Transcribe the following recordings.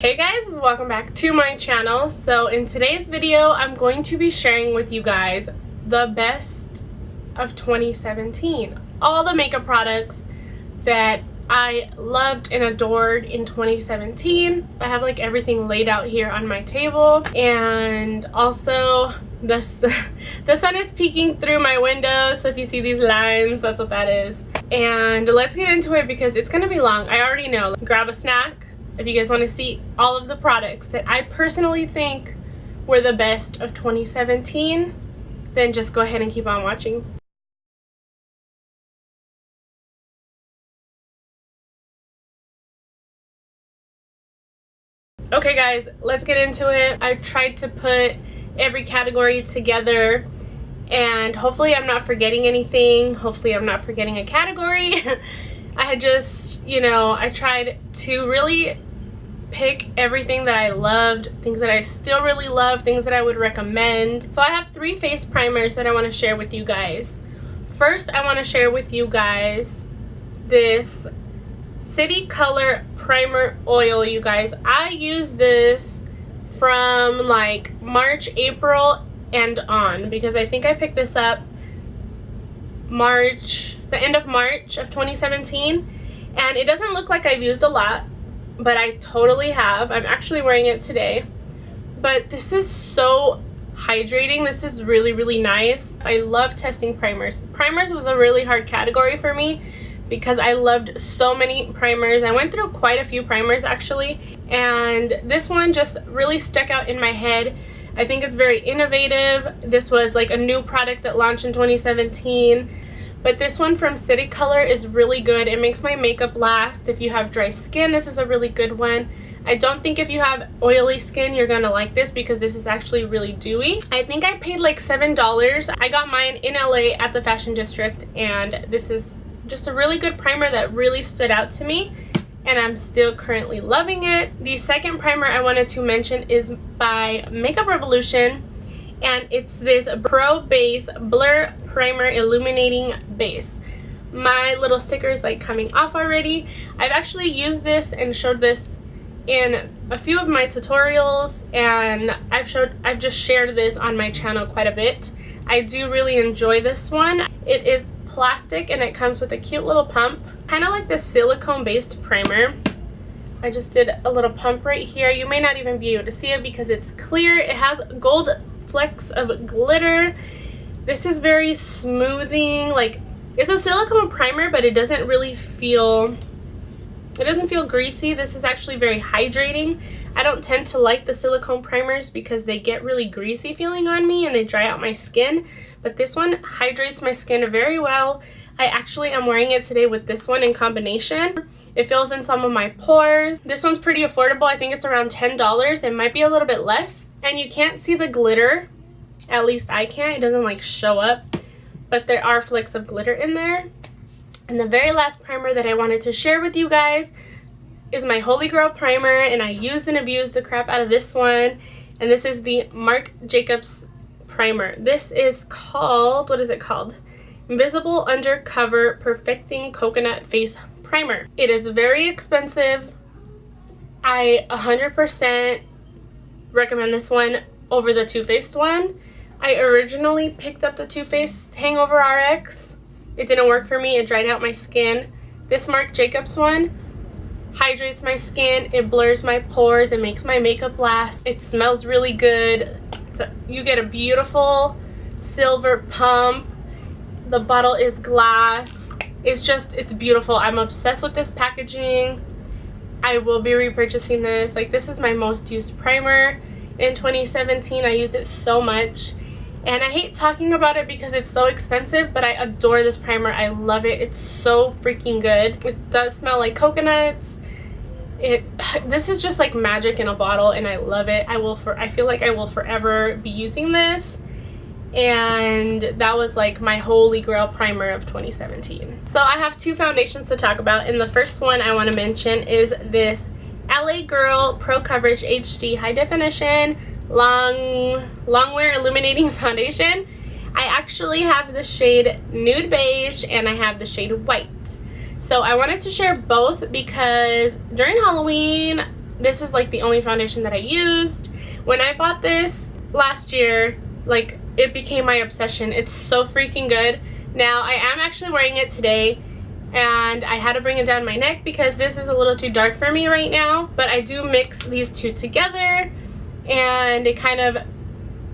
Hey guys, welcome back to my channel. So in today's video, I'm going to be sharing with you guys the best of 2017. All the makeup products that I loved and adored in 2017. I have like everything laid out here on my table, and also the sun is peeking through my window, so if you see these lines, that's what that is. And let's get into it because it's gonna be long. I already know. Grab a snack if you guys want to see all of the products that I personally think were the best of 2017, then just go ahead and keep on watching. Okay guys, let's get into it. I've tried to put every category together, and hopefully I'm not forgetting anything. Hopefully I'm not forgetting a category. I had just, I tried to really pick everything that I loved, things that I still really love, things that I would recommend. So I have 3 face primers that I want to share with you guys. First, I want to share with you guys this City Color Primer Oil, you guys. I use this from like March, April, and on, because I think I picked this up the end of March of 2017, and it doesn't look like I've used a lot, but I totally have. I'm actually wearing it today. But this is so hydrating. This is really, really nice. I love testing primers. Primers was a really hard category for me because I loved so many primers. I went through quite a few primers actually, and this one just really stuck out in my head. I think it's very innovative. This was like a new product that launched in 2017. But this one from City Color is really good. It makes my makeup last. If you have dry skin, this is a really good one. I don't think if you have oily skin, you're gonna like this because this is actually really dewy. I think I paid like $7. I got mine in LA at the Fashion District, and this is just a really good primer that really stood out to me, and I'm still currently loving it. The second primer I wanted to mention is by Makeup Revolution, and it's this Pro Base Blur Primer Illuminating Base. My little sticker is like coming off already. I've actually used this and showed this in a few of my tutorials, and I've just shared this on my channel quite a bit. I do really enjoy this one. It is plastic and it comes with a cute little pump, kind of like this silicone based primer. I just did a little pump right here. You may not even be able to see it because it's clear. It has gold flecks of glitter. This is very smoothing. Like, it's a silicone primer, but it doesn't feel greasy. This is actually very hydrating. I don't tend to like the silicone primers because they get really greasy feeling on me and they dry out my skin, but this one hydrates my skin very well. I actually am wearing it today with this one in combination. It fills in some of my pores. This one's pretty affordable. I think it's around $10. It might be a little bit less. And you can't see the glitter. At least I can't. It doesn't like show up. But there are flecks of glitter in there. And the very last primer that I wanted to share with you guys is my Holy Grail primer. And I used and abused the crap out of this one. And this is the Marc Jacobs primer. This is called, what is it called? Invisible Undercover Perfecting Coconut Face Primer. It is very expensive. I 100% recommend this one over the Too Faced one. I originally picked up the Too Faced Hangover RX. It didn't work for me. It dried out my skin. This Marc Jacobs one hydrates my skin. It blurs my pores. It makes my makeup last. It smells really good. You get a beautiful silver pump. The bottle is glass. It's beautiful. I'm obsessed with this packaging. I will be repurchasing this. Like, this is my most used primer in 2017. I used it so much, and I hate talking about it because it's so expensive, but I adore this primer. I love it. It's so freaking good. It does smell like coconuts. This is just like magic in a bottle, and I love it. I feel like I will forever be using this, and that was like my holy grail primer of 2017. So I have 2 foundations to talk about, and the first one I want to mention is this LA Girl Pro Coverage HD High Definition Long Wear Illuminating Foundation. I actually have the shade Nude Beige and I have the shade White. So I wanted to share both because during Halloween This is like the only foundation that I used. When I bought this last year, like, it became my obsession. It's so freaking good. Now I am actually wearing it today, and I had to bring it down my neck because this is a little too dark for me right now, but I do mix these two together and it kind of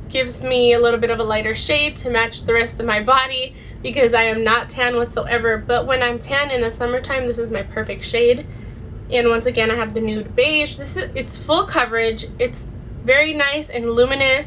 gives me a little bit of a lighter shade to match the rest of my body because I am not tan whatsoever. But when I'm tan in the summertime, this is my perfect shade. And once again, I have the nude beige. It's full coverage. It's very nice and luminous.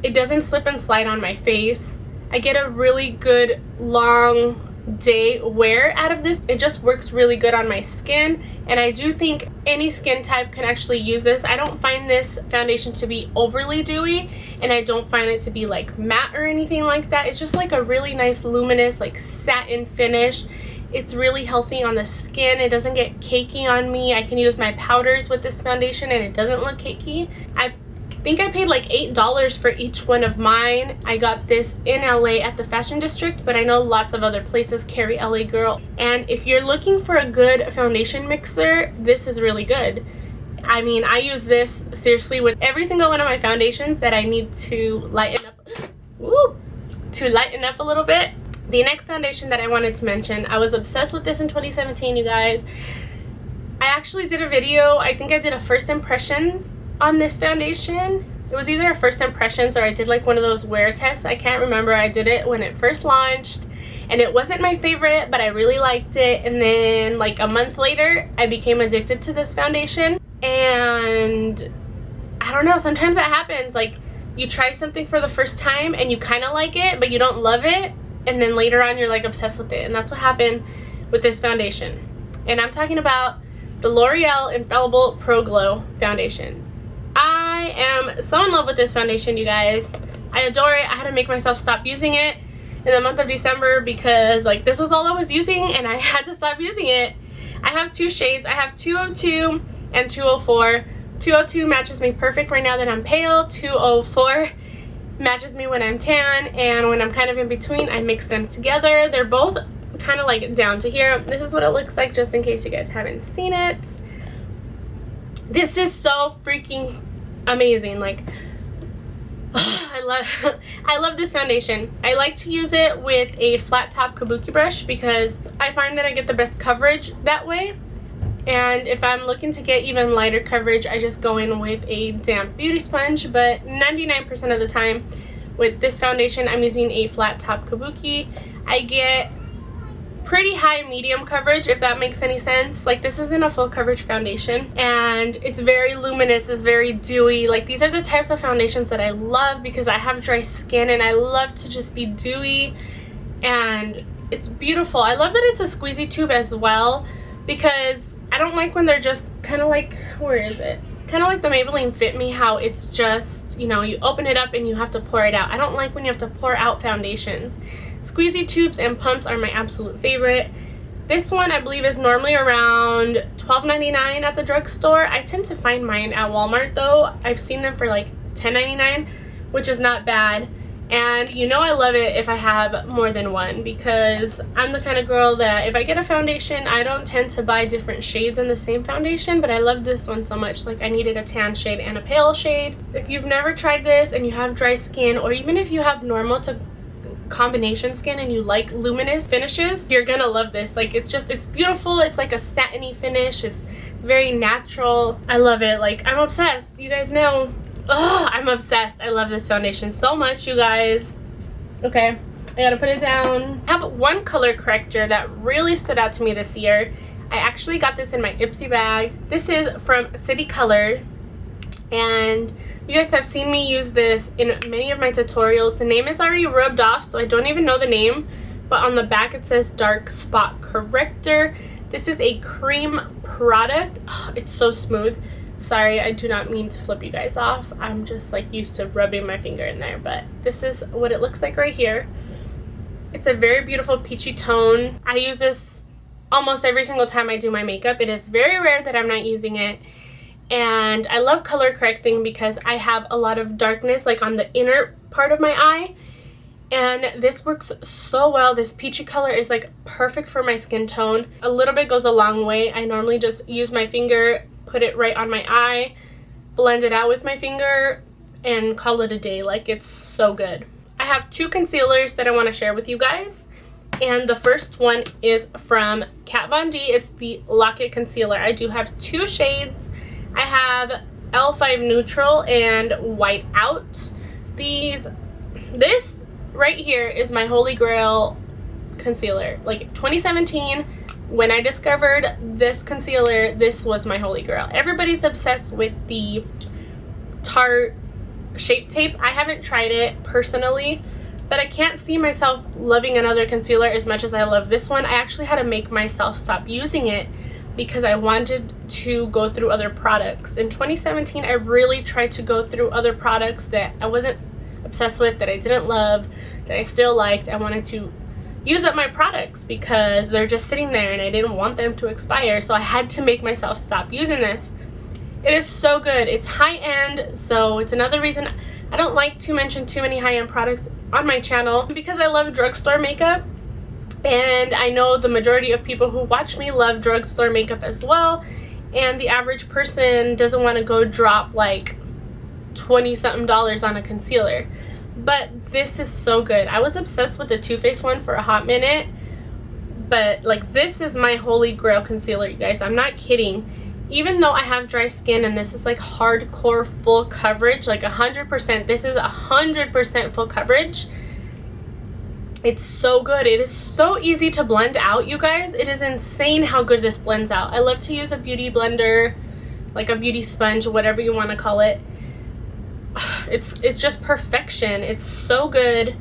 It doesn't slip and slide on my face. I get a really good long day wear out of this. It just works really good on my skin, and I do think any skin type can actually use this. I don't find this foundation to be overly dewy, and I don't find it to be like matte or anything like that. It's just like a really nice luminous like satin finish. It's really healthy on the skin. It doesn't get cakey on me. I can use my powders with this foundation and it doesn't look cakey. I think I paid like $8 for each one of mine. I got this in LA at the Fashion District, but I know lots of other places carry LA Girl. And if you're looking for a good foundation mixer, this is really good. I mean, I use this seriously with every single one of my foundations that I need to lighten up. Woo! To lighten up a little bit. The next foundation that I wanted to mention, I was obsessed with this in 2017, you guys. I actually did a video, I think I did a first impressions on this foundation. It was either a first impressions or I did like one of those wear tests. I can't remember. I did it when it first launched and it wasn't my favorite, but I really liked it. And then like a month later, I became addicted to this foundation. And I don't know, sometimes that happens. Like, you try something for the first time and you kind of like it, but you don't love it. And then later on, you're like obsessed with it. And that's what happened with this foundation. And I'm talking about the L'Oreal Infallible Pro Glow foundation. I am so in love with this foundation, you guys. I adore it. I had to make myself stop using it in the month of December because like this was all I was using and I had to stop using it. I have two shades. I have 202 and 204. 202 matches me perfect right now that I'm pale. 204 matches me when I'm tan, and when I'm kind of in between, I mix them together. They're both kind of like down to here. This is what it looks like just in case you guys haven't seen it. This is so freaking amazing. Like, I love this foundation. I like to use it with a flat top kabuki brush because I find that I get the best coverage that way. And if I'm looking to get even lighter coverage, I just go in with a damp beauty sponge. But 99% of the time with this foundation, I'm using a flat top kabuki. I get pretty high medium coverage, if that makes any sense. Like, this isn't a full coverage foundation, and it's very luminous, it's very dewy. Like, these are the types of foundations that I love because I have dry skin and I love to just be dewy, and it's beautiful. I love that it's a squeezy tube as well because I don't like when they're just kind of like, where is it? Kind of like the Maybelline Fit Me, how it's just, you know, you open it up and you have to pour it out. I don't like when you have to pour out foundations. Squeezy tubes and pumps are my absolute favorite. This one I believe is normally around $12.99 at the drugstore. I tend to find mine at Walmart though. I've seen them for like $10.99, which is not bad. And you know I love it if I have more than one because I'm the kind of girl that if I get a foundation, I don't tend to buy different shades in the same foundation, but I love this one so much. Like, I needed a tan shade and a pale shade. If you've never tried this and you have dry skin, or even if you have normal to combination skin and you like luminous finishes, you're gonna love this. Like, it's beautiful. It's like a satiny finish. It's very natural. I love it. Like, I'm obsessed. You guys know. Oh, I'm obsessed. I love this foundation so much, you guys. Okay, I gotta put it down. I have one color corrector that really stood out to me this year. I actually got this in my Ipsy bag. This is from City Color, and you guys have seen me use this in many of my tutorials. The name is already rubbed off, so I don't even know the name, but on the back it says Dark Spot Corrector. This is a cream product. Oh, it's so smooth. Sorry, I do not mean to flip you guys off. I'm just like used to rubbing my finger in there, but this is what it looks like right here. It's a very beautiful peachy tone. I use this almost every single time I do my makeup. It is very rare that I'm not using it. And I love color correcting because I have a lot of darkness like on the inner part of my eye. And this works so well. This peachy color is like perfect for my skin tone. A little bit goes a long way. I normally just use my finger put it right on my eye, blend it out with my finger, and call it a day. Like, it's so good. I have two concealers that I want to share with you guys. And the first one is from Kat Von D. It's the Lock-It Concealer. I do have two shades. I have L5 Neutral and White Out. This right here is my holy grail concealer. Like, 2017, when I discovered this concealer, this was my holy grail. Everybody's obsessed with the Tarte Shape Tape. I haven't tried it personally, but I can't see myself loving another concealer as much as I love this one. I actually had to make myself stop using it because I wanted to go through other products. In 2017, I really tried to go through other products that I wasn't obsessed with, that I didn't love, that I still liked. I wanted to use up my products because they're just sitting there and I didn't want them to expire, so I had to make myself stop using this. It is so good. It's high-end, so it's another reason I don't like to mention too many high-end products on my channel, because I love drugstore makeup, and I know the majority of people who watch me love drugstore makeup as well, and the average person doesn't want to go drop like $20-something on a concealer. But this is so good. I was obsessed with the Too Faced one for a hot minute, but like, this is my holy grail concealer, you guys. I'm not kidding. Even though I have dry skin and this is like hardcore full coverage, like 100%, this is 100% full coverage. It's so good. It is so easy to blend out, you guys. It is insane how good this blends out. I love to use a beauty blender, like a beauty sponge, whatever you want to call it. It's just perfection. It's so good.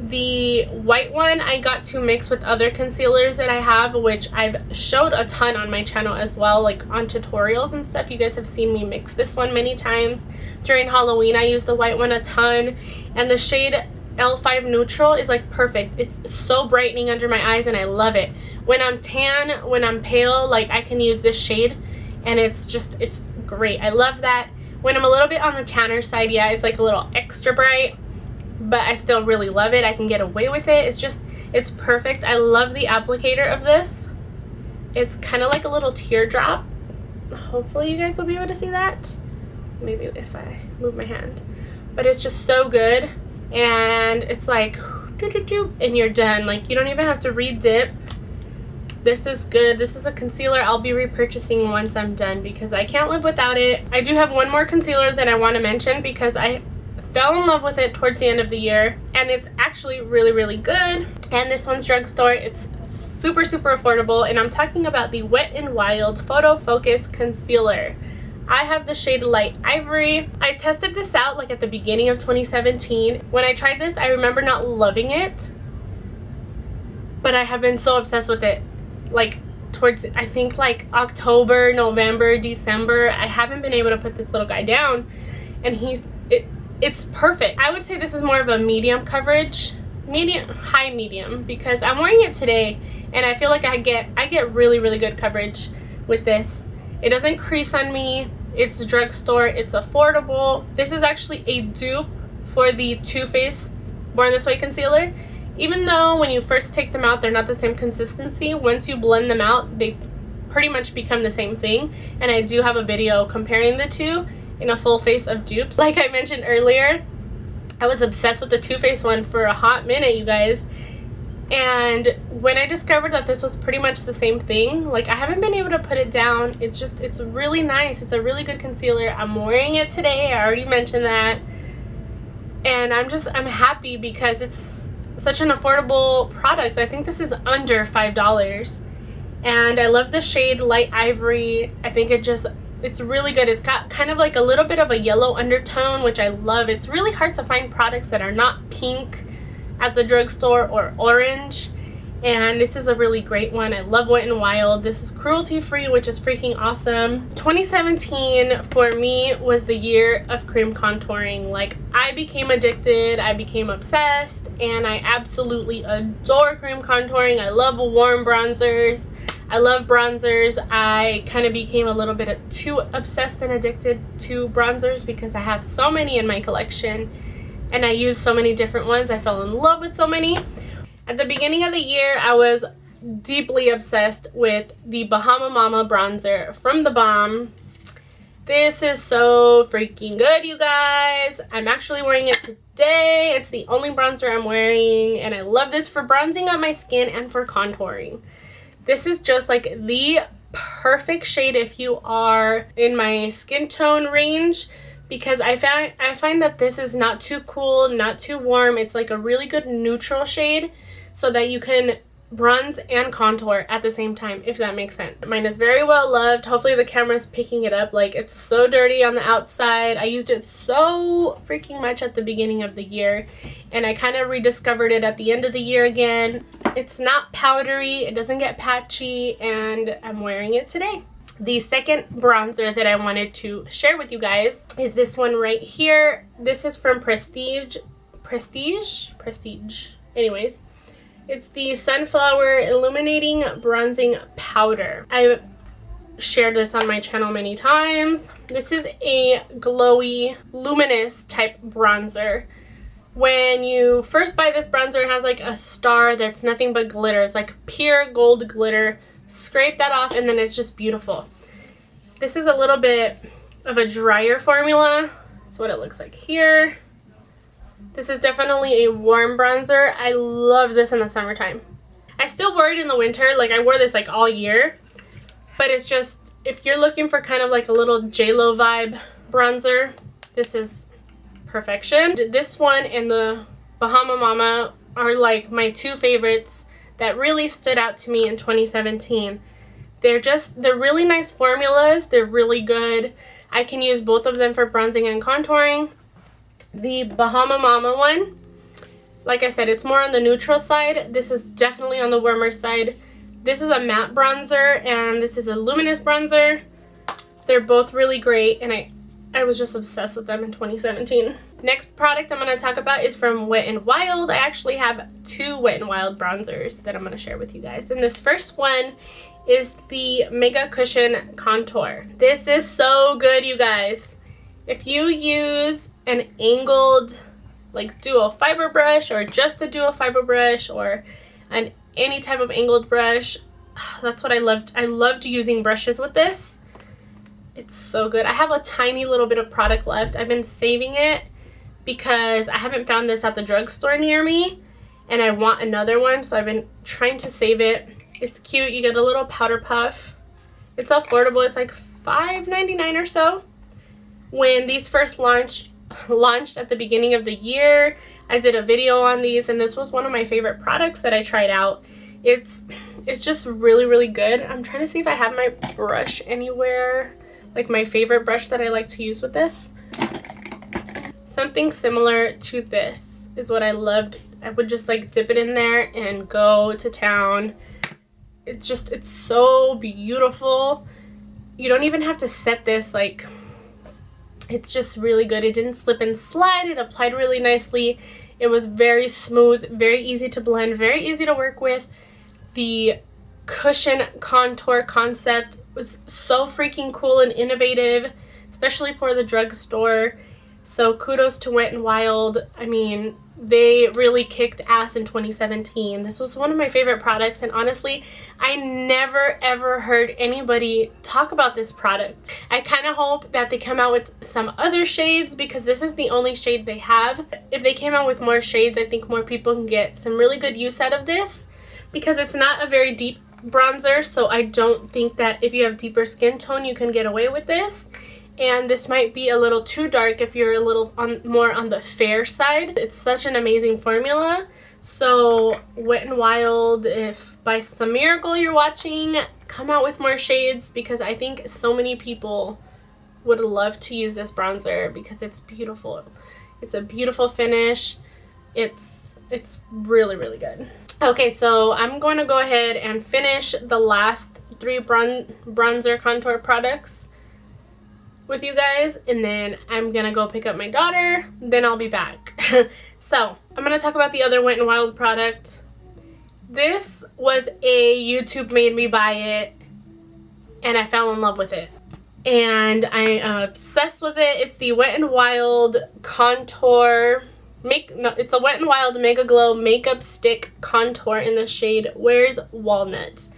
The white one I got to mix with other concealers that I have, which I've showed a ton on my channel as well, like on tutorials and stuff. You guys have seen me mix this one many times. During Halloween, I used the white one a ton, and the shade L5 Neutral is like perfect. It's so brightening under my eyes and I love it. When I'm tan, when I'm pale, like, I can use this shade and it's great. I love that. When I'm a little bit on the tanner side, yeah, it's like a little extra bright, but I still really love it. I can get away with it. It's perfect. I love the applicator of this. It's kind of like a little teardrop. Hopefully you guys will be able to see that. Maybe if I move my hand. But it's just so good. And it's like, and you're done. Like, you don't even have to re-dip. This is good. This is a concealer I'll be repurchasing once I'm done because I can't live without it. I do have one more concealer that I want to mention because I fell in love with it towards the end of the year, and it's actually really, really good. And this one's drugstore. It's super, super affordable, and I'm talking about the Wet n Wild Photo Focus Concealer. I have the shade Light Ivory. I tested this out like at the beginning of 2017. When I tried this, I remember not loving it, but I have been so obsessed with it. Like, towards, I think, like October, November, December, I haven't been able to put this little guy down, and it's perfect. I would say this is more of a medium coverage, high medium, because I'm wearing it today and I feel like I get really, really good coverage with this. It doesn't crease on me. It's drugstore. It's affordable. This is actually a dupe for the Too Faced Born This Way concealer. Even though when you first take them out, they're not the same consistency, once you blend them out, they pretty much become the same thing. And I do have a video comparing the two in a full face of dupes. Like I mentioned earlier, I was obsessed with the Too Faced one for a hot minute, you guys. And when I discovered that this was pretty much the same thing, like, I haven't been able to put it down. It's really nice. It's a really good concealer. I'm wearing it today. I already mentioned that. And I'm happy because it's such an affordable product. I think this is under $5. And I love the shade Light Ivory. I think it's really good. It's got kind of like a little bit of a yellow undertone, which I love. It's really hard to find products that are not pink at the drugstore or orange, and this is a really great one. I love Wet n Wild. This is cruelty free, which is freaking awesome. 2017 for me was the year of cream contouring. Like, I became addicted, I became obsessed, and I absolutely adore cream contouring. I love warm bronzers. I love bronzers. I kind of became a little bit too obsessed and addicted to bronzers because I have so many in my collection and I use so many different ones. I fell in love with so many. At the beginning of the year, I was deeply obsessed with the Bahama Mama bronzer from The Balm. This is so freaking good, you guys. I'm actually wearing it today. It's the only bronzer I'm wearing, and I love this for bronzing up my skin and for contouring. This is just like the perfect shade if you are in my skin tone range, because I find that this is not too cool, not too warm. It's like a really good neutral shade so that you can bronze and contour at the same time, if that makes sense. Mine is very well loved. Hopefully the camera's picking it up. Like, it's so dirty on the outside. I used it so freaking much at the beginning of the year, and I kind of rediscovered it at the end of the year again. It's not powdery, it doesn't get patchy, and I'm wearing it today. The second bronzer that I wanted to share with you guys is this one right here. This is from Prestige. Anyways, it's the Sunflower Illuminating Bronzing Powder. I've shared this on my channel many times. This is a glowy, luminous type bronzer. When you first buy this bronzer, it has like a star that's nothing but glitter. It's like pure gold glitter. Scrape that off and then it's just beautiful. This is a little bit of a drier formula. That's what it looks like here. This is definitely a warm bronzer. I love this in the summertime. I still wear it in the winter. Like, I wore this like all year. But it's just, if you're looking for kind of like a little J-Lo vibe bronzer, this is perfection. This one and the Bahama Mama are like my two favorites that really stood out to me in 2017. They're really nice formulas. They're really good. I can use both of them for bronzing and contouring. The Bahama Mama one, like I said, it's more on the neutral side. This is definitely on the warmer side. This is a matte bronzer and this is a luminous bronzer. They're both really great, and I was just obsessed with them in 2017. Next product I'm going to talk about is from Wet n Wild. I actually have two Wet n Wild bronzers that I'm going to share with you guys. And this first one is the Mega Cushion Contour. This is so good, you guys. If you use an angled like dual fiber brush, or just a dual fiber brush, or any type of angled brush, that's what I loved. I loved using brushes with this. It's so good. I have a tiny little bit of product left. I've been saving it because I haven't found this at the drugstore near me, and I want another one, so I've been trying to save it. It's cute. You get a little powder puff. It's affordable. It's like $5.99 or so. When these first launched at the beginning of the year, I did a video on these, and this was one of my favorite products that I tried out. It's just really good. I'm trying to see if I have my brush anywhere, like my favorite brush that I like to use with this. Something similar to this is what I loved. I would just like dip it in there and go to town. It's so beautiful. You don't even have to set this, like, it's just really good. It didn't slip and slide. It applied really nicely. It was very smooth, very easy to blend, very easy to work with. The cushion contour concept was so freaking cool and innovative, especially for the drugstore. So kudos to Wet n Wild. I mean, they really kicked ass in 2017. This was one of my favorite products, and honestly, I never ever heard anybody talk about this product. I kind of hope that they come out with some other shades, because this is the only shade they have. If they came out with more shades, I think more people can get some really good use out of this, because it's not a very deep bronzer, so I don't think that if you have deeper skin tone you can get away with this. And this might be a little too dark if you're a little more on the fair side. It's such an amazing formula. So Wet n Wild, if by some miracle you're watching, come out with more shades, because I think so many people would love to use this bronzer because it's beautiful. It's a beautiful finish. It's really good. Okay, so I'm going to go ahead and finish the last three bronzer contour products with you guys, and then I'm gonna go pick up my daughter, then I'll be back. So I'm gonna talk about the other Wet n Wild product. This was a YouTube made me buy it, and I fell in love with it, and I'm obsessed with it. It's the Wet n Wild Contour it's a Wet n Wild Mega Glow Makeup Stick Contour in the shade Where's Walnut.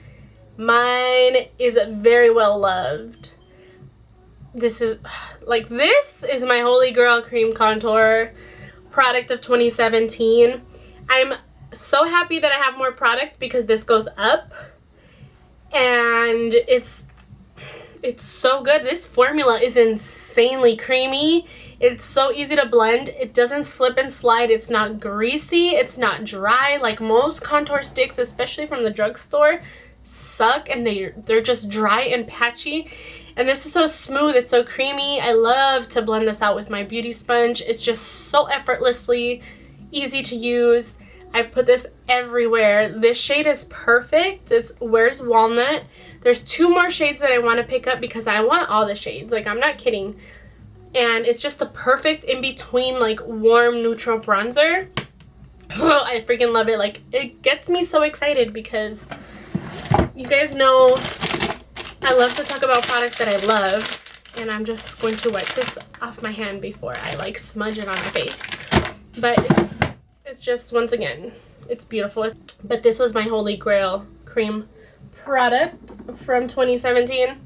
Mine is very well loved. This is my holy grail cream contour product of 2017. I'm so happy that I have more product because this goes up, and it's so good. This formula is insanely creamy. It's so easy to blend. It doesn't slip and slide. It's not greasy. It's not dry. Like most contour sticks, especially from the drugstore, suck and they're just dry and patchy. And this is so smooth. It's so creamy. I love to blend this out with my beauty sponge. It's just so effortlessly easy to use. I put this everywhere. This shade is perfect. It's Where's Walnut. There's 2 more shades that I want to pick up because I want all the shades. Like, I'm not kidding. And it's just the perfect in-between, like, warm neutral bronzer. Oh, I freaking love it. Like, it gets me so excited because you guys know I love to talk about products that I love. And I'm just going to wipe this off my hand before I, like, smudge it on my face. But it's just, once again, it's beautiful. But this was my holy grail cream product from 2017.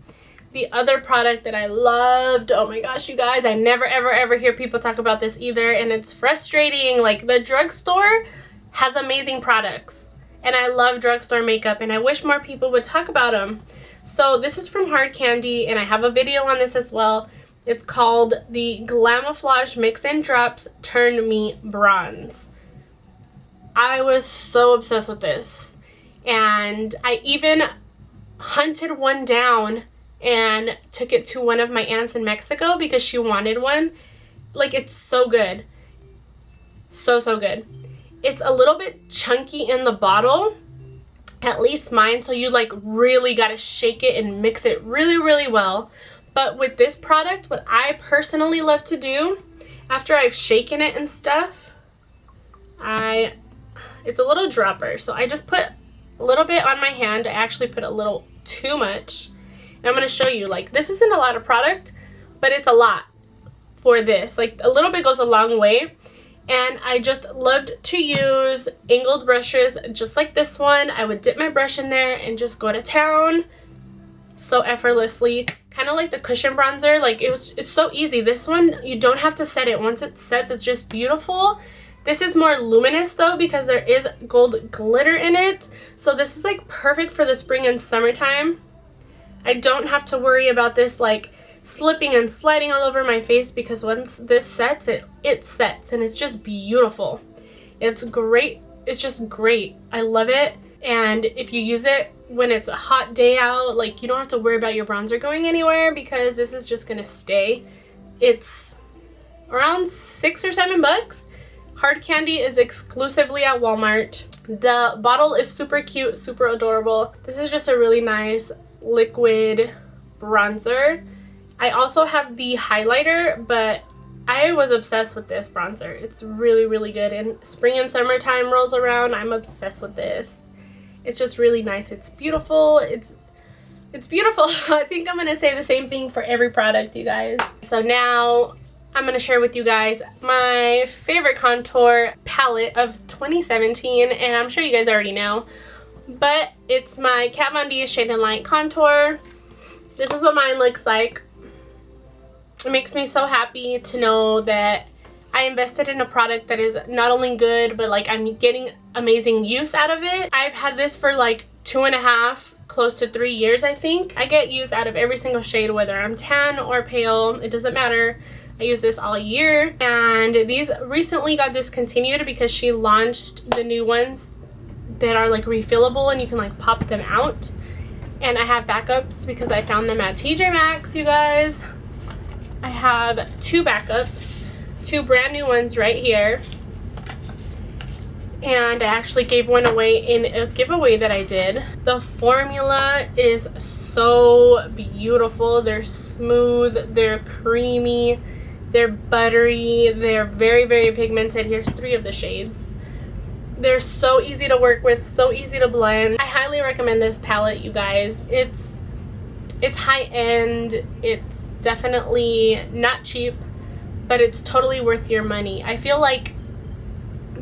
The other product that I loved, oh my gosh, you guys, I never ever hear people talk about this either, and it's frustrating. Like, the drugstore has amazing products, and I love drugstore makeup, and I wish more people would talk about them. So this is from Hard Candy, and I have a video on this as well. It's called the Glamouflage Mix and Drops Turn Me Bronze. I was so obsessed with this, and I even hunted one down and took it to one of my aunts in Mexico because she wanted one. Like, it's so good. So good. It's a little bit chunky in the bottle, at least mine, so you like really gotta shake it and mix it really well. But with this product, what I personally love to do after I've shaken it and stuff, it's a little dropper, so I just put a little bit on my hand. I actually put a little too much. And I'm going to show you, like, this isn't a lot of product, but it's a lot for this. Like, a little bit goes a long way. And I just loved to use angled brushes just like this one. I would dip my brush in there and just go to town so effortlessly. Kind of like the cushion bronzer. Like, it's so easy. This one, you don't have to set it. Once it sets, it's just beautiful. This is more luminous though because there is gold glitter in it. So this is like perfect for the spring and summertime. I don't have to worry about this like slipping and sliding all over my face because once this sets, it sets, and it's just beautiful. It's great. It's just great. I love it. And if you use it when it's a hot day out, like, you don't have to worry about your bronzer going anywhere because this is just gonna stay. It's around $6 or $7. Hard Candy is exclusively at Walmart. The bottle is super cute, super adorable. This is just a really nice liquid bronzer. I also have the highlighter, but I was obsessed with this bronzer. It's really good. And spring and summertime rolls around, I'm obsessed with this. It's just really nice. It's beautiful. It's beautiful. I think I'm gonna say the same thing for every product, you guys. So now I'm gonna share with you guys my favorite contour palette of 2017, and I'm sure you guys already know, but it's my Kat Von D Shade and Light contour. This is what mine looks like. It makes me so happy to know that I invested in a product that is not only good, but like I'm getting amazing use out of it. I've had this for like 2.5, close to 3 years, I think. I get use out of every single shade, whether I'm tan or pale, it doesn't matter. I use this all year, and these recently got discontinued because she launched the new ones that are like refillable and you can like pop them out. And I have backups because I found them at TJ Maxx, you guys. I have 2 backups, 2 brand new ones right here. And I actually gave one away in a giveaway that I did. The formula is so beautiful. They're smooth, they're creamy, they're buttery, they're very pigmented. Here's 3 of the shades. They're so easy to work with, so easy to blend. I highly recommend this palette, you guys. It's high-end. It's definitely not cheap, but it's totally worth your money. I feel like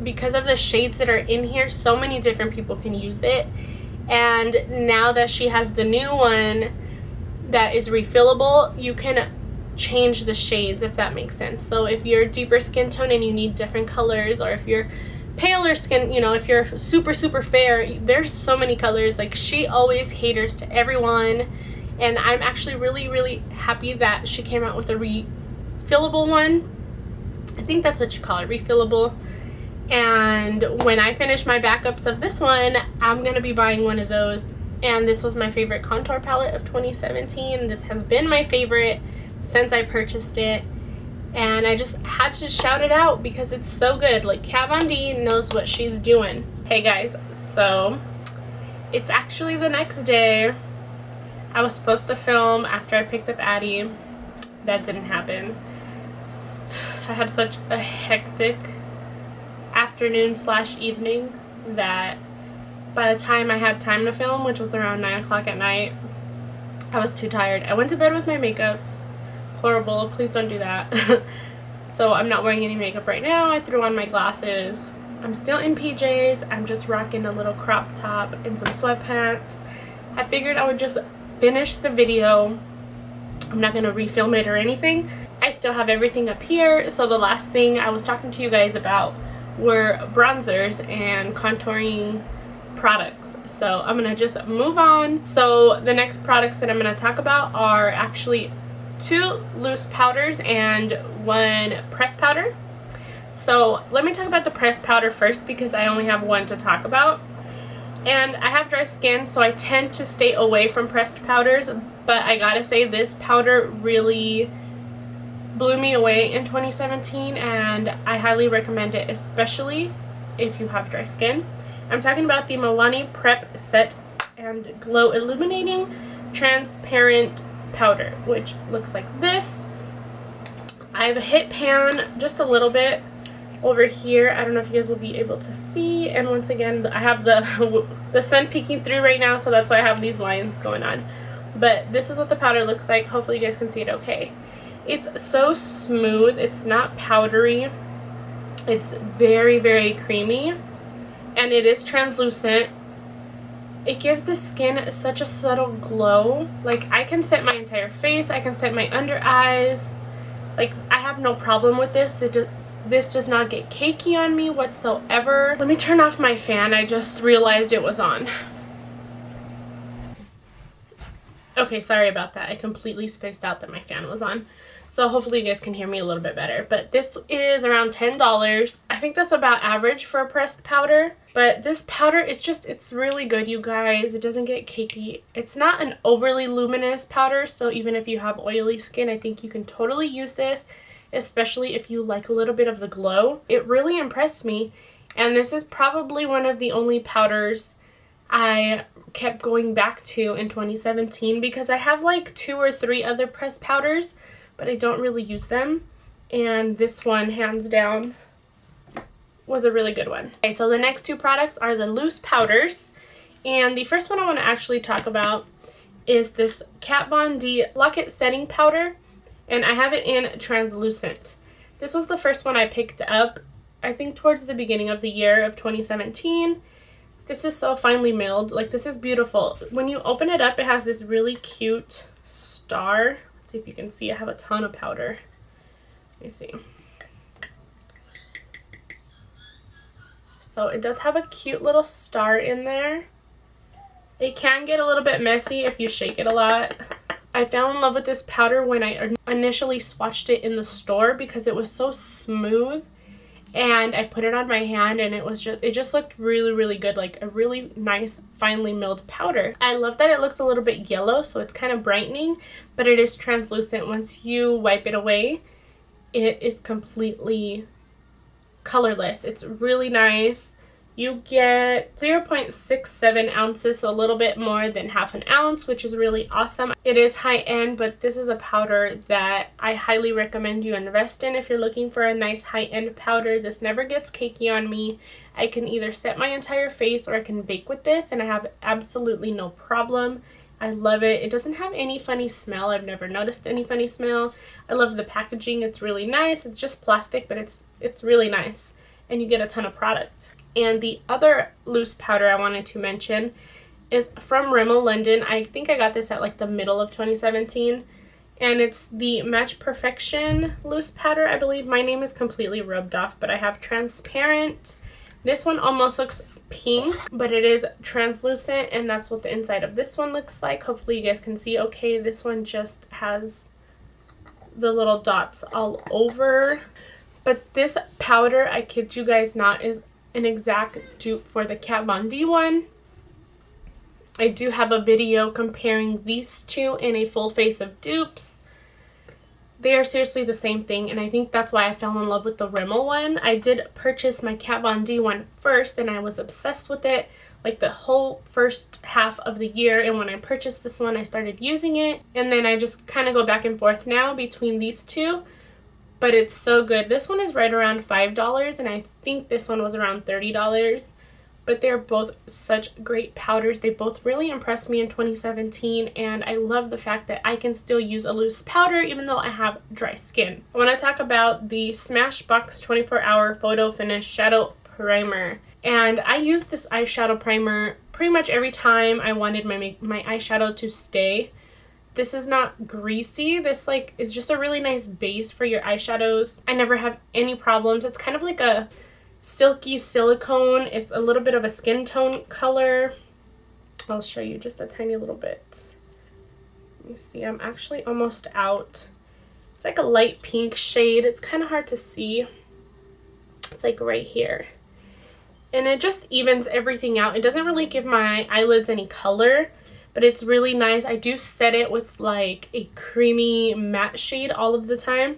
because of the shades that are in here, so many different people can use it. And now that she has the new one that is refillable, you can change the shades, if that makes sense. So if you're deeper skin tone and you need different colors, or if you're paler skin, you know, if you're super fair, there's so many colors. Like, she always caters to everyone, and I'm actually really happy that she came out with a refillable one. I think that's what you call it, refillable. And when I finish my backups of this one, I'm gonna be buying one of those. And this was my favorite contour palette of 2017. This has been my favorite since I purchased it, and I just had to shout it out because it's so good. Like, Kat Von D knows what she's doing. Hey guys, so it's actually the next day. I was supposed to film after I picked up Addie. That didn't happen. I had such a hectic afternoon / evening that by the time I had time to film, which was around 9 o'clock at night, I was too tired. I went to bed with my makeup. Horrible, please don't do that. So I'm not wearing any makeup right now. I threw on my glasses. I'm still in PJs. I'm just rocking a little crop top and some sweatpants. I figured I would just finish the video. I'm not gonna refilm it or anything. I still have everything up here. So the last thing I was talking to you guys about were bronzers and contouring products. So I'm gonna just move on. So the next products that I'm gonna talk about are actually 2 loose powders and 1 pressed powder. So let me talk about the pressed powder first because I only have one to talk about. And I have dry skin, so I tend to stay away from pressed powders, but I gotta say this powder really blew me away in 2017, and I highly recommend it, especially if you have dry skin. I'm talking about the Milani Prep Set and Glow Illuminating Transparent Powder, which looks like this. I've hit pan just a little bit over here. I don't know if you guys will be able to see, and once again I have the sun peeking through right now, so that's why I have these lines going on. But this is what the powder looks like. Hopefully you guys can see it okay. It's so smooth. It's not powdery. It's very creamy, and it is translucent. It gives the skin such a subtle glow. Like, I can set my entire face, I can set my under eyes. Like, I have no problem with this. This does not get cakey on me whatsoever. Let me turn off my fan. I just realized it was on. Okay, sorry about that. I completely spaced out that my fan was on. So hopefully you guys can hear me a little bit better. But this is around $10. I think that's about average for a pressed powder. But this powder, it's really good, you guys. It doesn't get cakey. It's not an overly luminous powder, so even if you have oily skin, I think you can totally use this, especially if you like a little bit of the glow. It really impressed me, and this is probably one of the only powders I kept going back to in 2017 because I have like 2 or 3 other pressed powders, but I don't really use them, and this one, hands down, was a really good one. Okay, so the next 2 products are the loose powders, and the first one I want to actually talk about is this Kat Von D Lock-It Setting Powder, and I have it in translucent. This was the first one I picked up, I think towards the beginning of the year of 2017. This is so finely milled. Like, this is beautiful. When you open it up, it has this really cute star. Let's see if you can see. I have a ton of powder. Let me see. So it does have a cute little star in there. It can get a little bit messy if you shake it a lot. I fell in love with this powder when I initially swatched it in the store because it was so smooth, and I put it on my hand and it just looked really good, like a really nice finely milled powder. I love that it looks a little bit yellow, so it's kind of brightening, but it is translucent. Once you wipe it away, it is completely colorless. It's really nice. You get 0.67 ounces, so a little bit more than half an ounce, which is really awesome. It is high-end, but this is a powder that I highly recommend you invest in if you're looking for a nice high-end powder. This never gets cakey on me. I can either set my entire face or I can bake with this, and I have absolutely no problem. I love it. It doesn't have any funny smell. I've never noticed any funny smell. I love the packaging. It's really nice. It's just plastic, but it's really nice. and you get a ton of product. And the other loose powder I wanted to mention is from Rimmel London. I think I got this at like the middle of 2017. And it's the Match Perfection loose powder, I believe. My name is completely rubbed off, but I have transparent. This one almost looks pink, but it is translucent, and that's what the inside of this one looks like. Hopefully you guys can see okay. This one just has the little dots all over. But this powder, I kid you guys not, is an exact dupe for the Kat Von D one. I do have a video comparing these two in a full face of dupes. They are seriously the same thing, and I think that's why I fell in love with the Rimmel one. I did purchase my Kat Von D one first, and I was obsessed with it like the whole first half of the year. And when I purchased this one, I started using it, and then I just kind of go back and forth now between these two. But it's so good. This one is right around $5, and I think this one was around $30. But they're both such great powders. They both really impressed me in 2017, and I love the fact that I can still use a loose powder even though I have dry skin. I want to talk about the Smashbox 24-Hour Photo Finish Shadow Primer. And I use this eyeshadow primer pretty much every time I wanted my eyeshadow to stay. This is not greasy. This like is just a really nice base for your eyeshadows. I never have any problems. It's kind of like a silky silicone. It's a little bit of a skin tone color. I'll show you just a tiny little bit. Let me see. I'm actually almost out. It's like a light pink shade. It's kind of hard to see. It's like right here. And it just evens everything out. It doesn't really give my eyelids any color, but it's really nice. I do set it with like a creamy matte shade all of the time.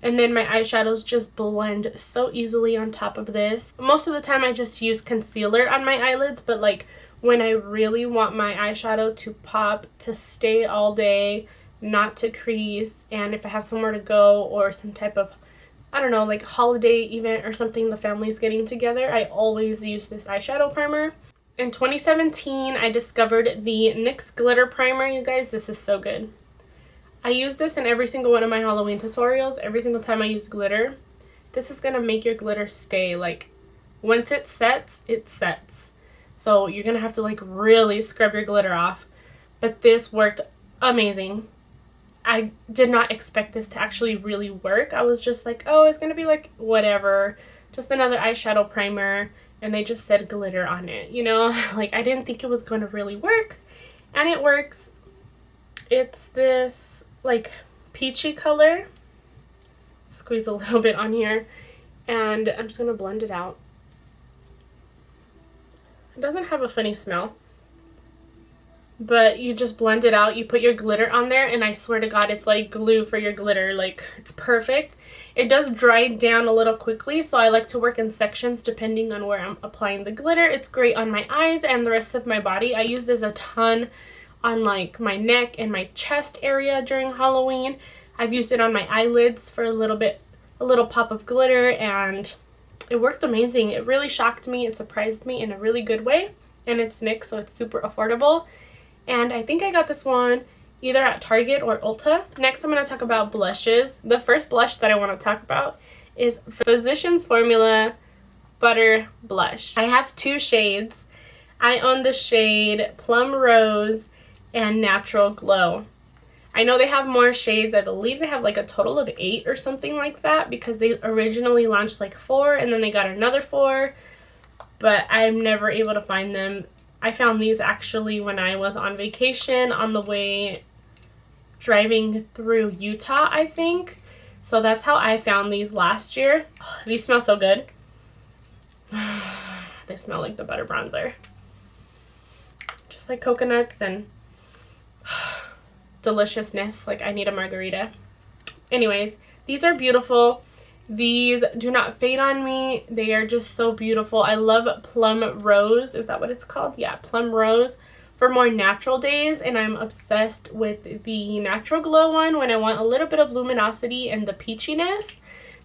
And then my eyeshadows just blend so easily on top of this. Most of the time I just use concealer on my eyelids, but like when I really want my eyeshadow to pop, to stay all day, not to crease, and if I have somewhere to go or some type of, I don't know, like holiday event or something the family's getting together, I always use this eyeshadow primer. In 2017, I discovered the NYX Glitter Primer. You guys, this is so good. I use this in every single one of my Halloween tutorials. Every single time I use glitter, this is going to make your glitter stay. Like, once it sets, it sets. So you're going to have to like really scrub your glitter off. But this worked amazing. I did not expect this to actually really work. I was just like, oh, it's going to be like whatever. Just another eyeshadow primer. And they just said glitter on it, you know? Like, I didn't think it was going to really work. And it works. It's this like peachy color. Squeeze a little bit on here, and I'm just gonna blend it out. It doesn't have a funny smell, but you just blend it out. You put your glitter on there, and I swear to God, it's like glue for your glitter. Like, it's perfect. It does dry down a little quickly, so I like to work in sections depending on where I'm applying the glitter. It's great on my eyes and the rest of my body. I use this a ton on like my neck and my chest area during Halloween. I've used it on my eyelids for a little pop of glitter, and it worked amazing. It really shocked me. It surprised me in a really good way, and it's NYX, so it's super affordable. And I think I got this one either at Target or Ulta. Next, I'm going to talk about blushes. The first blush that I want to talk about is Physicians Formula Butter Blush. I have two shades. I own the shade Plum Rose and Natural Glow. I know they have more shades. I believe they have like a total of 8 or something like that, because they originally launched like 4 and then they got another 4, but I'm never able to find them. I found these actually when I was on vacation on the way driving through Utah, I think. So that's how I found these last year. Oh, these smell so good. They smell like the butter bronzer. Just like coconuts and deliciousness. Like, I need a margarita. Anyways, these are beautiful. These do not fade on me. They are just so beautiful. I love Plum Rose. Is that what it's called? Yeah, Plum Rose for more natural days, and I'm obsessed with the Natural Glow one when I want a little bit of luminosity and the peachiness.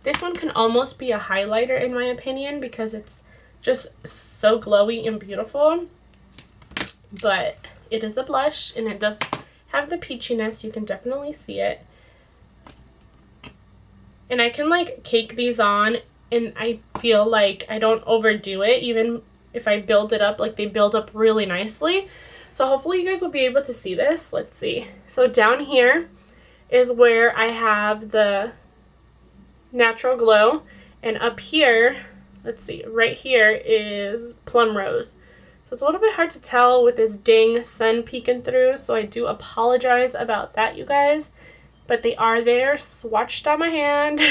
This one can almost be a highlighter in my opinion, because it's just so glowy and beautiful. But it is a blush, and it does have the peachiness. You can definitely see it. And I can like cake these on and I feel like I don't overdo it. Even if I build it up, like they build up really nicely. So hopefully you guys will be able to see this. Let's see. So down here is where I have the Natural Glow, and up here, let's see, right here is Plum Rose. So it's a little bit hard to tell with this dang sun peeking through, so I do apologize about that, you guys. But they are there, swatched on my hand.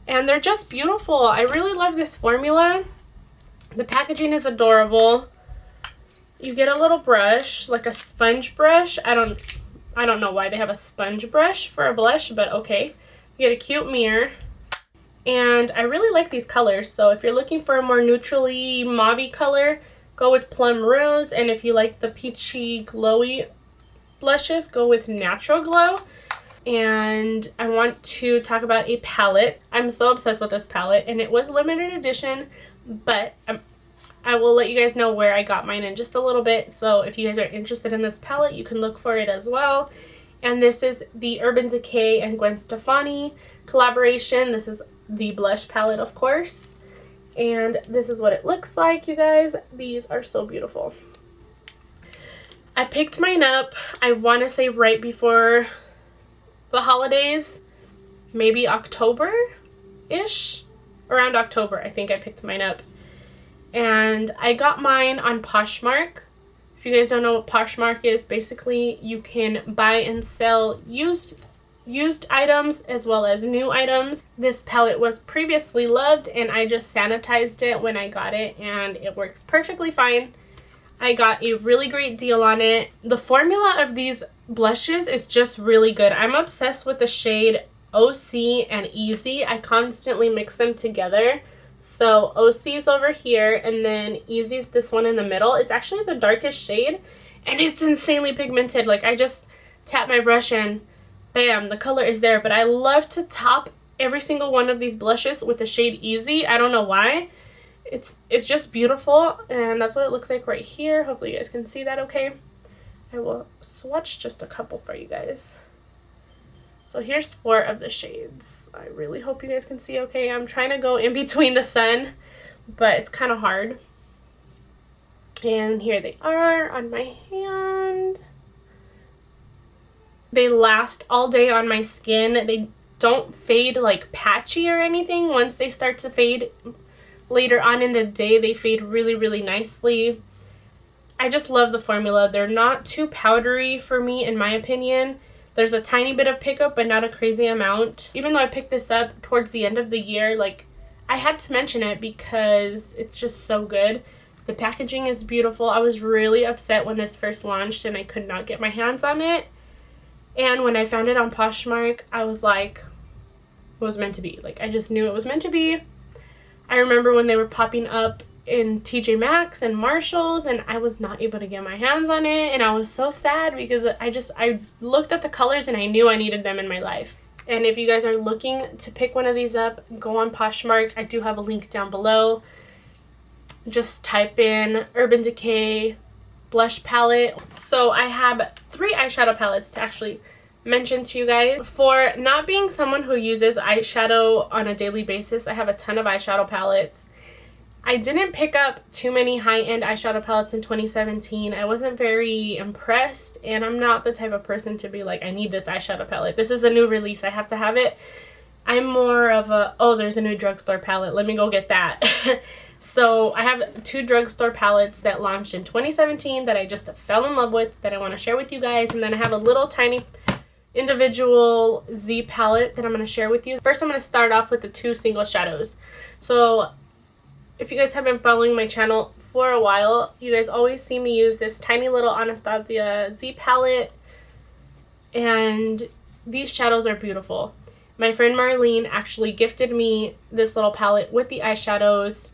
And they're just beautiful. I really love this formula. The packaging is adorable. You get a little brush, like a sponge brush. I don't know why they have a sponge brush for a blush, but okay. You get a cute mirror. And I really like these colors. So if you're looking for a more neutrally mauve-y color, go with Plum Rose. And if you like the peachy glowy blushes, go with Natural Glow. And I want to talk about a palette. I'm so obsessed with this palette, and it was limited edition, but I will let you guys know where I got mine in just a little bit. So if you guys are interested in this palette, you can look for it as well. And this is the Urban Decay and Gwen Stefani collaboration. This is the blush palette, of course. And this is what it looks like, you guys. These are so beautiful. I picked mine up, I want to say right before the holidays, maybe October-ish. Around October, I think I picked mine up. And I got mine on Poshmark. If you guys don't know what Poshmark is, basically you can buy and sell used items as well as new items. This palette was previously loved, and I just sanitized it when I got it, and it works perfectly fine. I got a really great deal on it. The formula of these blushes is just really good. I'm obsessed with the shade OC and Easy. I constantly mix them together. So OC is over here, and then Easy is this one in the middle. It's actually the darkest shade, and it's insanely pigmented. Like, I just tap my brush and bam, the color is there. But I love to top every single one of these blushes with the shade Easy. I don't know why. It's just beautiful, and that's what it looks like right here. Hopefully you guys can see that okay. I will swatch just a couple for you guys. So here's 4 of the shades. I really hope you guys can see okay. I'm trying to go in between the sun, but it's kind of hard. And here they are on my hand. They last all day on my skin. They don't fade like patchy or anything. Once they start to fade later on in the day, they fade really, really nicely. I just love the formula. They're not too powdery for me, in my opinion. There's a tiny bit of pickup, but not a crazy amount. Even though I picked this up towards the end of the year, like, I had to mention it because it's just so good. The packaging is beautiful. I was really upset when this first launched and I could not get my hands on it. And when I found it on Poshmark, I was like, it was meant to be. Like, I just knew it was meant to be. I remember when they were popping up in TJ Maxx and Marshalls, and I was not able to get my hands on it, and I was so sad because I looked at the colors and I knew I needed them in my life. And if you guys are looking to pick one of these up, go on Poshmark. I do have a link down below. Just type in Urban Decay blush palette. So I have 3 eyeshadow palettes to actually mention to you guys. For not being someone who uses eyeshadow on a daily basis, I have a ton of eyeshadow palettes. I didn't pick up too many high-end eyeshadow palettes in 2017. I wasn't very impressed, and I'm not the type of person to be like, I need this eyeshadow palette. This is a new release. I have to have it. I'm more of a, oh, there's a new drugstore palette. Let me go get that. So I have 2 drugstore palettes that launched in 2017 that I just fell in love with, that I want to share with you guys. And then I have a little tiny individual Z palette that I'm going to share with you. First, I'm going to start off with the 2 single shadows. So if you guys have been following my channel for a while, you guys always see me use this tiny little Anastasia Z palette, and these shadows are beautiful. My friend Marlene actually gifted me this little palette with the eyeshadows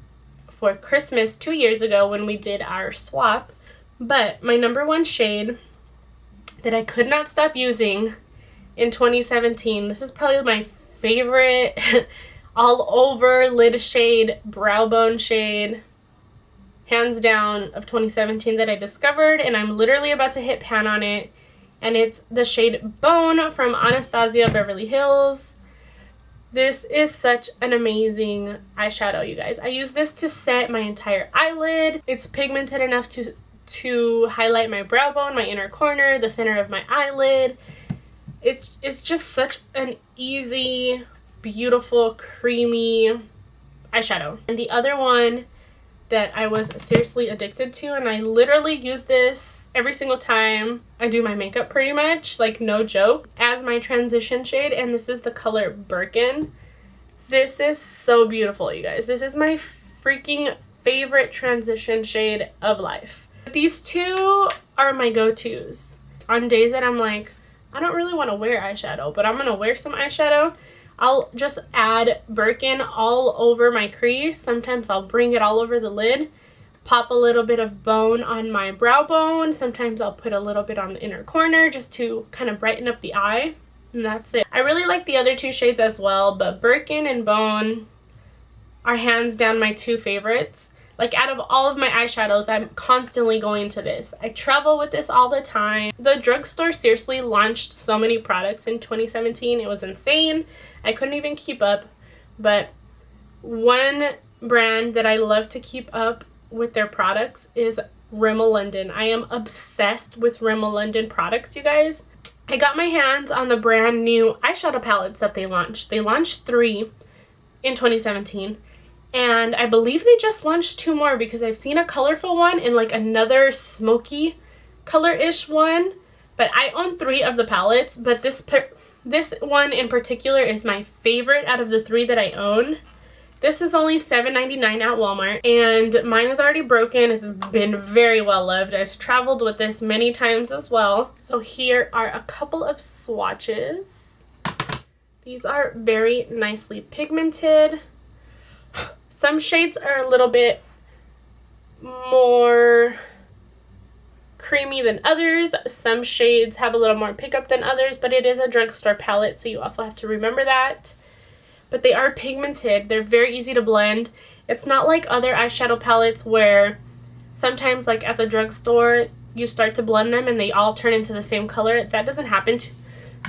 for Christmas 2 years ago when we did our swap. But my #1 shade that I could not stop using in 2017, this is probably my favorite all over lid shade, brow bone shade, hands down, of 2017 that I discovered, and I'm literally about to hit pan on it. And it's the shade Bone from Anastasia Beverly Hills. This is such an amazing eyeshadow, you guys. I use this to set my entire eyelid. It's pigmented enough to highlight my brow bone, my inner corner, the center of my eyelid. It's just such an easy, beautiful, creamy eyeshadow. And the other one that I was seriously addicted to, and I literally use this every single time I do my makeup, pretty much, like no joke, as my transition shade, and this is the color Birkin. This is so beautiful, you guys. This is my freaking favorite transition shade of life. These two are my go-tos on days that I'm like, I don't really want to wear eyeshadow, but I'm gonna wear some eyeshadow. I'll just add Birkin all over my crease. Sometimes I'll bring it all over the lid, pop a little bit of bone on my brow bone. Sometimes I'll put a little bit on the inner corner just to kind of brighten up the eye, and that's it. I really like the other two shades as well, but Birkin and Bone are hands down my two favorites. Like, out of all of my eyeshadows, I'm constantly going to this. I travel with this all the time. The drugstore seriously launched so many products in 2017. It was insane. I couldn't even keep up. But one brand that I love to keep up with their products is Rimmel London. I am obsessed with Rimmel London products, you guys. I got my hands on the brand new eyeshadow palettes that they launched. They launched 3 in 2017. And I believe they just launched 2 more, because I've seen a colorful one and like another smoky color-ish one. But I own 3 of the palettes, but this one in particular is my favorite out of the 3 that I own. This is only $7.99 at Walmart, and mine is already broken. It's been very well loved. I've traveled with this many times as well. So here are a couple of swatches. These are very nicely pigmented. Some shades are a little bit more creamy than others. Some shades have a little more pickup than others, but it is a drugstore palette, so you also have to remember that. But they are pigmented. They're very easy to blend. It's not like other eyeshadow palettes where sometimes, like at the drugstore, you start to blend them and they all turn into the same color. That doesn't happen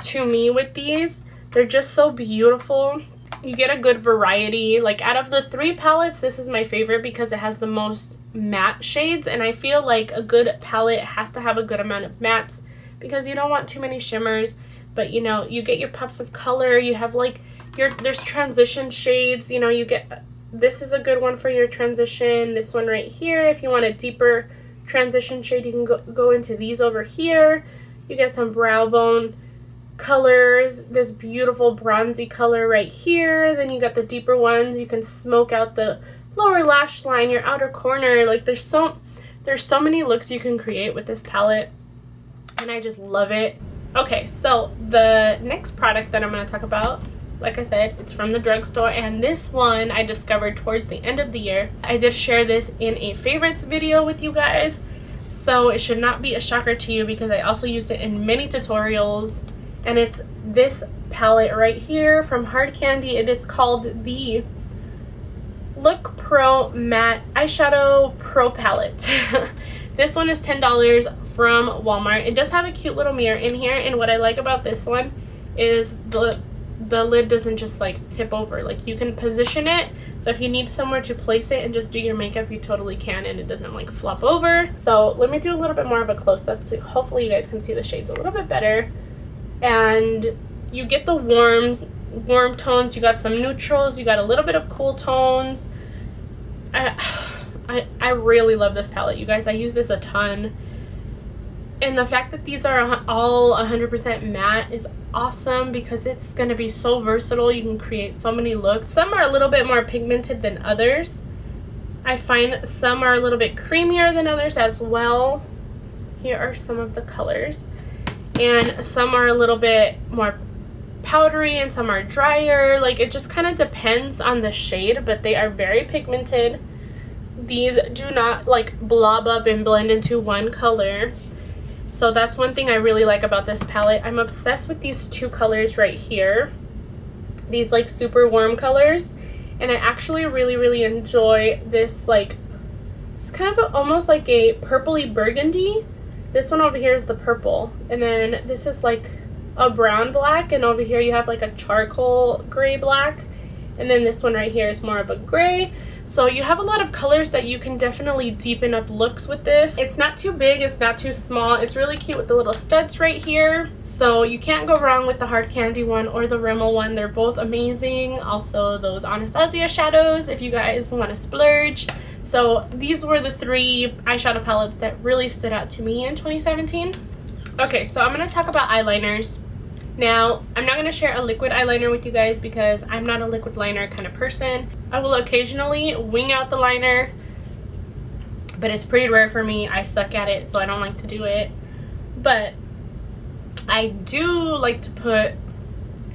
to me with these. They're just so beautiful. You get a good variety. Like, out of the 3 palettes, this is my favorite because it has the most matte shades, and I feel like a good palette has to have a good amount of mattes because you don't want too many shimmers, but you know, you get your pops of color. You have like there's transition shades, you know, you get, this is a good one for your transition. This one right here, if you want a deeper transition shade, you can go into these over here. You get some brow bone colors, this beautiful bronzy color right here. Then you got the deeper ones. You can smoke out the lower lash line, your outer corner. Like, there's so many looks you can create with this palette, and I just love it. Okay, so the next product that I'm going to talk about, like I said, it's from the drugstore, and this one I discovered towards the end of the year. I did share this in a favorites video with you guys, so it should not be a shocker to you because I also used it in many tutorials. And it's this palette right here from Hard Candy. It is called the Look Pro Matte Eyeshadow Pro Palette. This one is $10 from Walmart. It does have a cute little mirror in here, and what I like about this one is the lid doesn't just like tip over. Like, you can position it, so if you need somewhere to place it and just do your makeup, you totally can, and it doesn't like flop over. So let me do a little bit more of a close-up so hopefully you guys can see the shades a little bit better. And you get the warm tones, you got some neutrals, you got a little bit of cool tones. I really love this palette, you guys. I use this a ton, and the fact that these are all 100% matte is awesome because it's going to be so versatile. You can create so many looks. Some are a little bit more pigmented than others. I find some are a little bit creamier than others as well. Here are some of the colors. And some are a little bit more powdery and some are drier. Like, it just kind of depends on the shade, but they are very pigmented. These do not like blob up and blend into one color. So that's one thing I really like about this palette. I'm obsessed with these 2 colors right here. These like super warm colors. And I actually really enjoy this, like, it's kind of almost like a purpley burgundy. This one over here is the purple, and then this is like a brown black, and over here you have like a charcoal gray black, and then this one right here is more of a gray. So you have a lot of colors that you can definitely deepen up looks with this. It's not too big, it's not too small. It's really cute with the little studs right here. So you can't go wrong with the hard candy one or the Rimmel one. They're both amazing. Also those Anastasia shadows if you guys want to splurge. So these were the 3 eyeshadow palettes that really stood out to me in 2017. Okay, so I'm going to talk about eyeliners. Now, I'm not going to share a liquid eyeliner with you guys because I'm not a liquid liner kind of person. I will occasionally wing out the liner, but it's pretty rare for me. I suck at it, so I don't like to do it. But I do like to put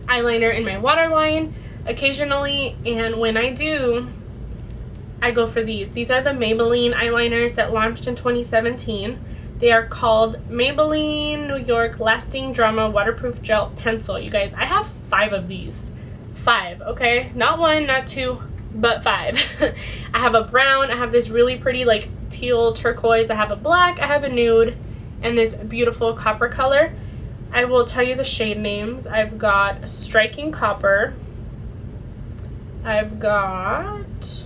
eyeliner in my waterline occasionally, and when I do, I go for these. These are the Maybelline eyeliners that launched in 2017. They are called Maybelline New York Lasting Drama Waterproof Gel Pencil. You guys, I have 5 of these. 5, okay? Not 1, not 2, but 5. I have a brown, I have this really pretty like teal turquoise, I have a black, I have a nude, and this beautiful copper color. I will tell you the shade names. I've got Striking Copper. I've got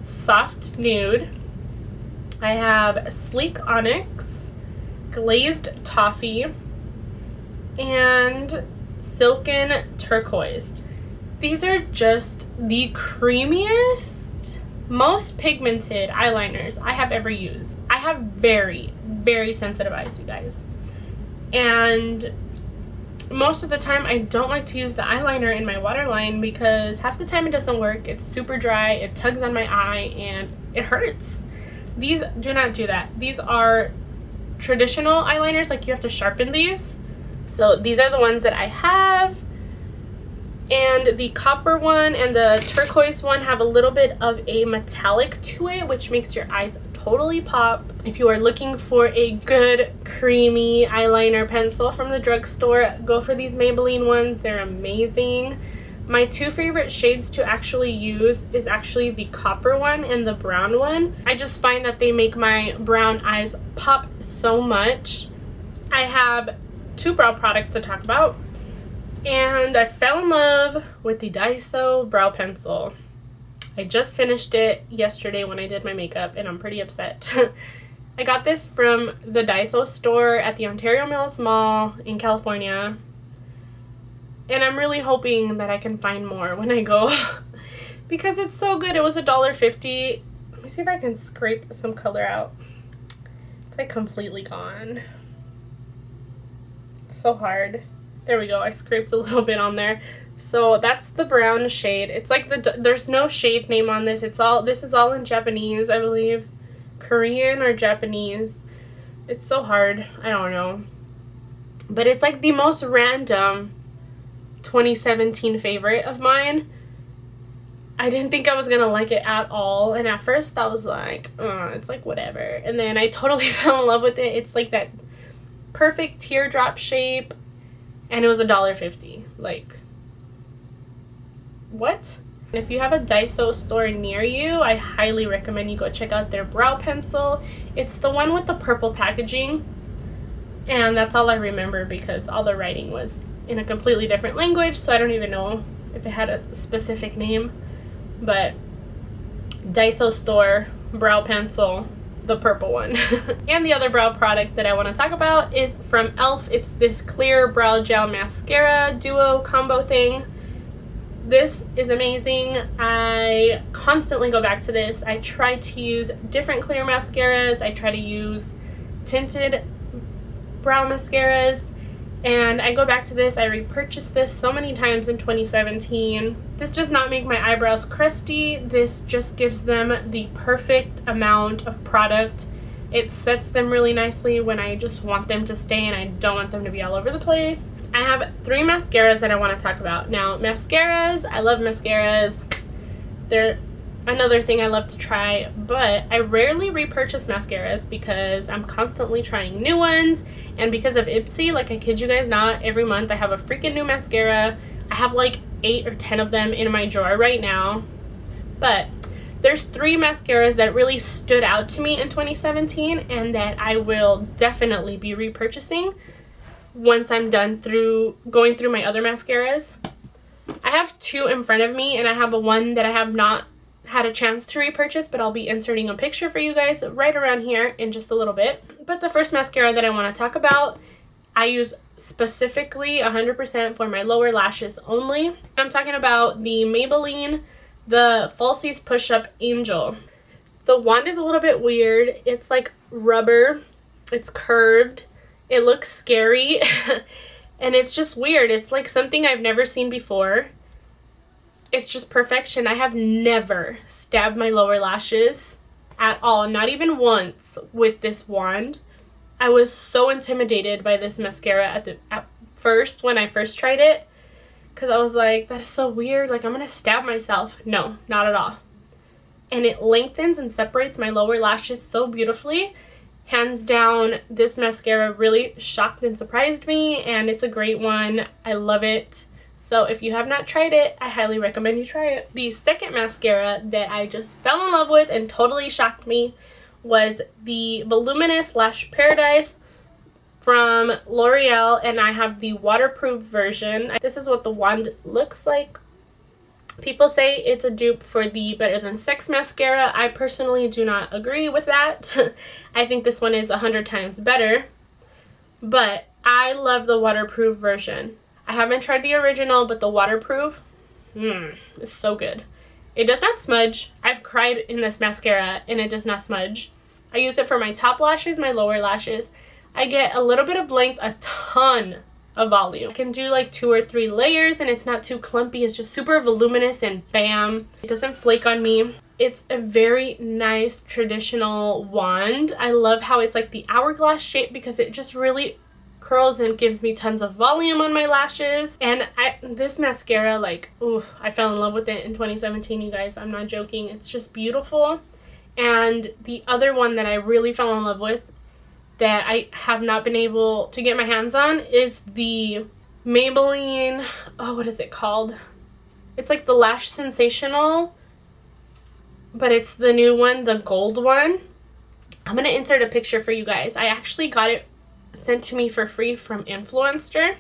Soft Nude. I have Sleek Onyx, Glazed Toffee, and Silken Turquoise. These are just the creamiest, most pigmented eyeliners I have ever used. I have very, very sensitive eyes, you guys. And most of the time I don't like to use the eyeliner in my waterline because half the time it doesn't work. It's super dry, it tugs on my eye, and it hurts. These do not do that. These are traditional eyeliners, like you have to sharpen these. So these are the ones that I have. And the copper one and the turquoise one have a little bit of a metallic to it, which makes your eyes totally pop. If you are looking for a good creamy eyeliner pencil from the drugstore, go for these Maybelline ones. They're amazing. My 2 favorite shades to actually use is actually the copper one and the brown one. I just find that they make my brown eyes pop so much. I have 2 brow products to talk about, and I fell in love with the Daiso brow pencil. I just finished it yesterday when I did my makeup, and I'm pretty upset. I got this from the Daiso store at the Ontario Mills Mall in California. And I'm really hoping that I can find more when I go because it's so good. It was $1.50. Let me see if I can scrape some color out. It's like completely gone. It's so hard. There we go. I scraped a little bit on there. So that's the brown shade. It's like there's no shade name on this. This is all in Japanese, I believe. Korean or Japanese. It's so hard. I don't know. But it's like the most random 2017 favorite of mine. I didn't think I was gonna like it at all, and at first I was like, it's like whatever, and then I totally fell in love with it. It's like that perfect teardrop shape, and it was $1.50. Like, what? If you have a Daiso store near you, I highly recommend you go check out their brow pencil. It's the one with the purple packaging, and that's all I remember because all the writing was in a completely different language, so I don't even know if it had a specific name. But Daiso store brow pencil, the purple one. And the other brow product that I want to talk about is from e.l.f. It's this clear brow gel mascara duo combo thing. This is amazing. I constantly go back to this. I try to use different clear mascaras. I try to use tinted brow mascaras, and I go back to this. I repurchased this so many times in 2017. This does not make my eyebrows crusty. This just gives them the perfect amount of product. It sets them really nicely when I just want them to stay and I don't want them to be all over the place. I have 3 mascaras that I want to talk about. Now, mascaras, I love mascaras. They're another thing I love to try, but I rarely repurchase mascaras because I'm constantly trying new ones, and because of Ipsy, like I kid you guys not, every month I have a freaking new mascara. I have like 8 or 10 of them in my drawer right now, but there's 3 mascaras that really stood out to me in 2017 and that I will definitely be repurchasing. once I'm done going through my other mascaras. I have two in front of me, and I have one that I have not had a chance to repurchase, but I'll be inserting a picture for you guys right around here in just a little bit. But the first mascara that I want to talk about, I use specifically 100% for my lower lashes only. I'm talking about the Maybelline, the Falsies Push-Up Angel. The wand is a little bit weird. It's like rubber. It's curved. It looks scary. And it's just weird. It's like something I've never seen before. It's just perfection. I have never stabbed my lower lashes at all. Not even once with this wand. I was so intimidated by this mascara at first when I first tried it. Because I was like, that's so weird. Like, I'm going to stab myself. No, not at all. And it lengthens and separates my lower lashes so beautifully. Hands down, this mascara really shocked and surprised me, and it's a great one. I love it. So if you have not tried it, I highly recommend you try it. The second mascara that I just fell in love with and totally shocked me was the Voluminous Lash Paradise from L'Oreal, and I have the waterproof version. This is what the wand looks like. People say it's a dupe for the Better Than Sex mascara. I personally do not agree with that. I think this one is 100 times better. But I love the waterproof version. I haven't tried the original, but the waterproof, is so good. It does not smudge. I've cried in this mascara and it does not smudge. I use it for my top lashes, my lower lashes. I get a little bit of length, a ton of volume. I can do like 2 or 3 layers and it's not too clumpy. It's just super voluminous and bam. It doesn't flake on me. It's a very nice traditional wand. I love how it's like the hourglass shape because it just really curls and gives me tons of volume on my lashes. And this mascara, like, oof, I fell in love with it in 2017, you guys. I'm not joking. It's just beautiful. And the other one that I really fell in love with that I have not been able to get my hands on is the Maybelline, oh, what is it called? It's like the Lash Sensational, but it's the new one, the gold one. I'm going to insert a picture for you guys. I actually got it sent to me for free from Influenster,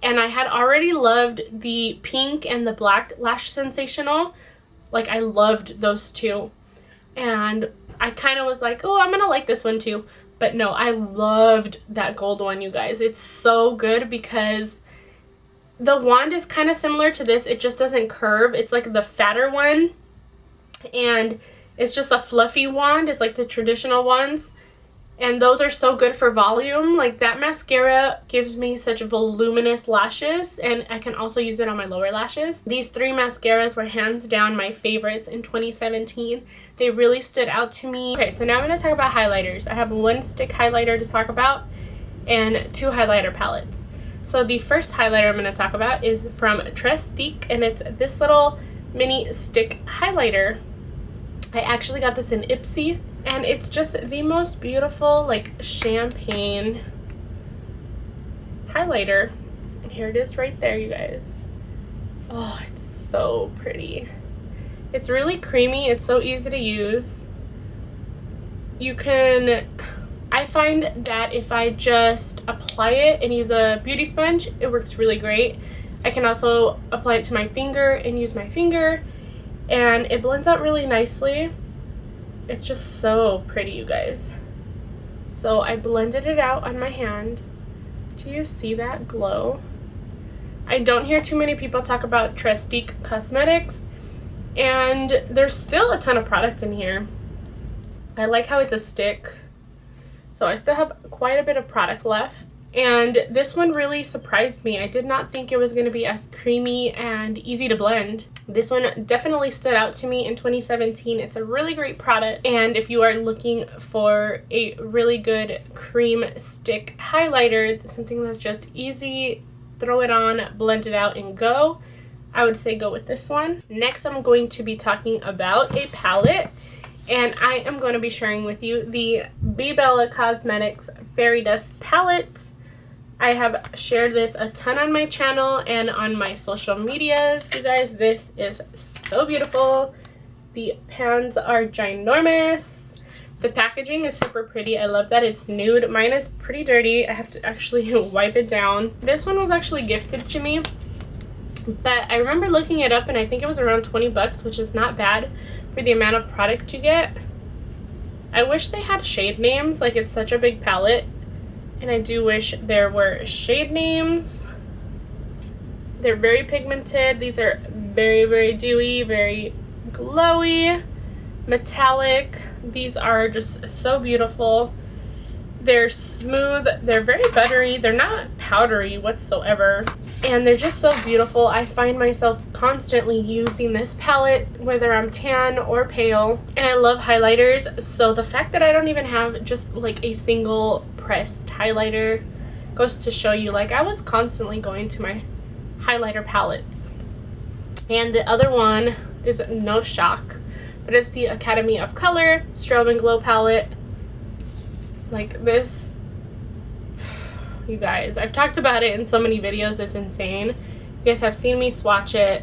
and I had already loved the pink and the black Lash Sensational. Like, I loved those two, and I kind of was like, oh, I'm going to like this one too. But no, I loved that gold one, you guys. It's so good because the wand is kind of similar to this. It just doesn't curve. It's like the fatter one. And it's just a fluffy wand. It's like the traditional ones. And those are so good for volume. Like, that mascara gives me such voluminous lashes. And I can also use it on my lower lashes. These 3 mascaras were hands down my favorites in 2017. They really stood out to me. Okay, so now I'm going to talk about highlighters. I have 1 stick highlighter to talk about and 2 highlighter palettes. So the first highlighter I'm going to talk about is from Trestique, and it's this little mini stick highlighter. I actually got this in Ipsy, and it's just the most beautiful, like, champagne highlighter. And here it is right there, you guys. Oh, it's so pretty. It's really creamy. It's so easy to use. I find that if I just apply it and use a beauty sponge, it works really great. I can also apply it to my finger and use my finger, and it blends out really nicely. It's just so pretty, you guys. So I blended it out on my hand. Do you see that glow? I don't hear too many people talk about Trestique Cosmetics, and there's still a ton of product in here. I like how it's a stick, so I still have quite a bit of product left. And this one really surprised me. I did not think it was going to be as creamy and easy to blend. This one definitely stood out to me in 2017. It's a really great product, and if you are looking for a really good cream stick highlighter, something that's just easy, throw it on, blend it out, and go, I would say go with this one. Next, I'm going to be talking about a palette, and I am going to be sharing with you the Bella Cosmetics Fairy Dust palette. I have shared this a ton on my channel and on my social medias. You guys, this is so beautiful. The pans are ginormous. The packaging is super pretty. I love that it's nude. Mine is pretty dirty. I have to actually wipe it down. This one was actually gifted to me, but I remember looking it up and I think it was around 20 bucks, which is not bad for the amount of product you get. I wish they had shade names. Like, it's such a big palette, and I do wish there were shade names. They're very pigmented. These are very, very dewy, very glowy, metallic. These are just so beautiful. They're smooth. They're very buttery. They're not powdery whatsoever. And they're just so beautiful. I find myself constantly using this palette, whether I'm tan or pale. And I love highlighters. So the fact that I don't even have just like a single pressed highlighter goes to show you, like, I was constantly going to my highlighter palettes. And the other one is no shock, but it's the Academy of Color Strobe and Glow palette. Like, this, you guys, I've talked about it in so many videos, it's insane. You guys have seen me swatch it.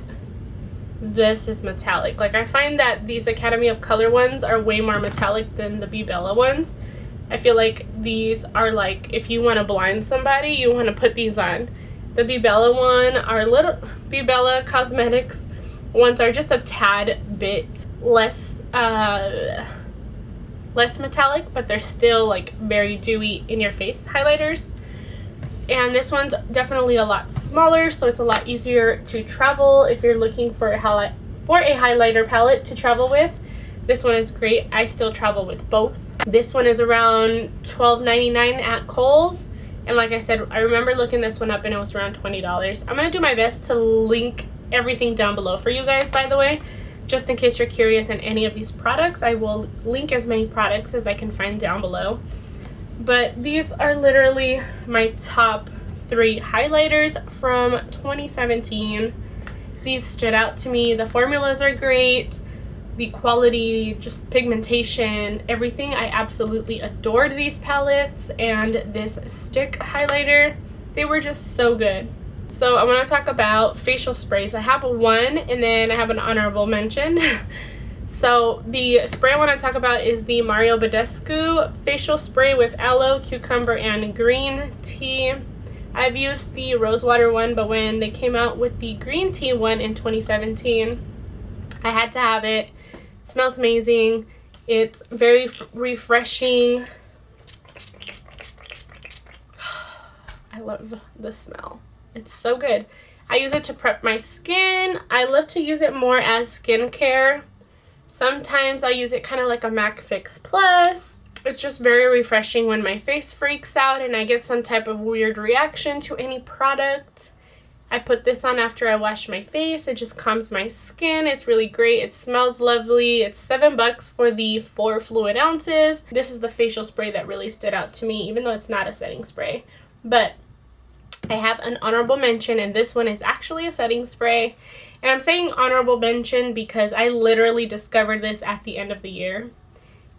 This is metallic. Like, I find that these Academy of Color ones are way more metallic than the Be Bella ones. I feel like these are like, if you want to blind somebody, you want to put these on. The Be Bella one, our little Be Bella Cosmetics ones are just a tad bit less metallic, but they're still like very dewy in your face highlighters. And this one's definitely a lot smaller, so it's a lot easier to travel if you're looking for a highlighter palette to travel with. This one is great. I still travel with both. This one is around $12.99 at Kohl's. And like I said, I remember looking this one up and it was around $20. I'm going to do my best to link everything down below for you guys, by the way. Just in case you're curious in any of these products, I will link as many products as I can find down below. But these are literally my top 3 highlighters from 2017. These stood out to me. The formulas are great. The quality, just pigmentation, everything. I absolutely adored these palettes and this stick highlighter. They were just so good. So I want to talk about facial sprays. I have one and then I have an honorable mention. So the spray I want to talk about is the Mario Badescu facial spray with aloe, cucumber, and green tea. I've used the rosewater one, but when they came out with the green tea one in 2017, I had to have it. It smells amazing. It's very refreshing. I love the smell. It's so good. I use it to prep my skin. I love to use it more as skincare. Sometimes I use it kind of like a MAC Fix Plus. It's just very refreshing when my face freaks out and I get some type of weird reaction to any product. I put this on after I wash my face. It just calms my skin. It's really great. It smells lovely. It's $7 for the 4 fluid ounces. This is the facial spray that really stood out to me, even though it's not a setting spray. But I have an honorable mention, and this one is actually a setting spray. And I'm saying honorable mention because I literally discovered this at the end of the year.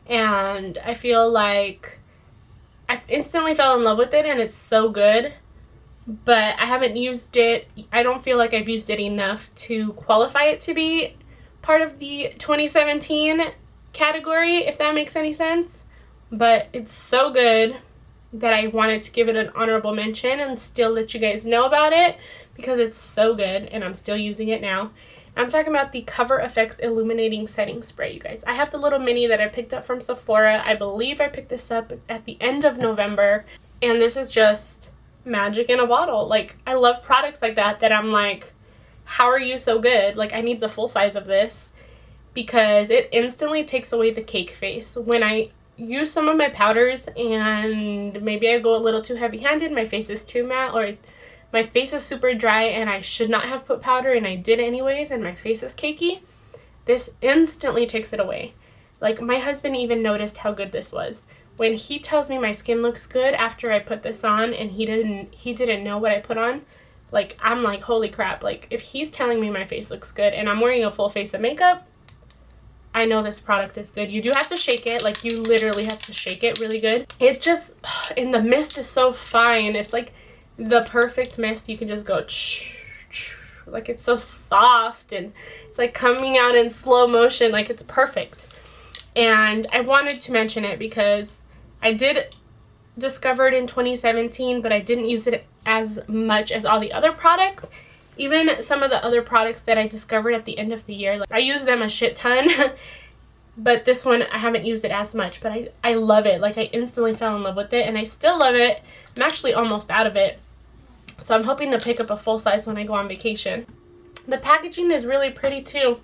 And I feel like I instantly fell in love with it, and it's so good. But I haven't used it. I don't feel like I've used it enough to qualify it to be part of the 2017 category, if that makes any sense. But it's so good that I wanted to give it an honorable mention and still let you guys know about it because it's so good and I'm still using it now. I'm talking about the Cover FX Illuminating Setting Spray, you guys. I have the little mini that I picked up from Sephora. I believe I picked this up at the end of November, and this is just magic in a bottle. Like, I love products like that I'm like, how are you so good? Like, I need the full size of this because it instantly takes away the cake face. When I use some of my powders and maybe I go a little too heavy-handed, my face is too matte, or my face is super dry and I should not have put powder and I did anyways and my face is cakey, this instantly takes it away. Like, my husband even noticed how good this was. When he tells me my skin looks good after I put this on and he didn't know what I put on, like, I'm like, holy crap. Like, if he's telling me my face looks good and I'm wearing a full face of makeup, I know this product is good. You do have to shake it. Like, you literally have to shake it really good. It just, and the mist is so fine. It's like the perfect mist. You can just go, like, it's so soft and it's like coming out in slow motion. Like, it's perfect. And I wanted to mention it because I did discover it in 2017, but I didn't use it as much as all the other products. Even some of the other products that I discovered at the end of the year, like, I use them a shit ton. But this one, I haven't used it as much, but I love it. Like, I instantly fell in love with it, and I still love it. I'm actually almost out of it, so I'm hoping to pick up a full size when I go on vacation. The packaging is really pretty too.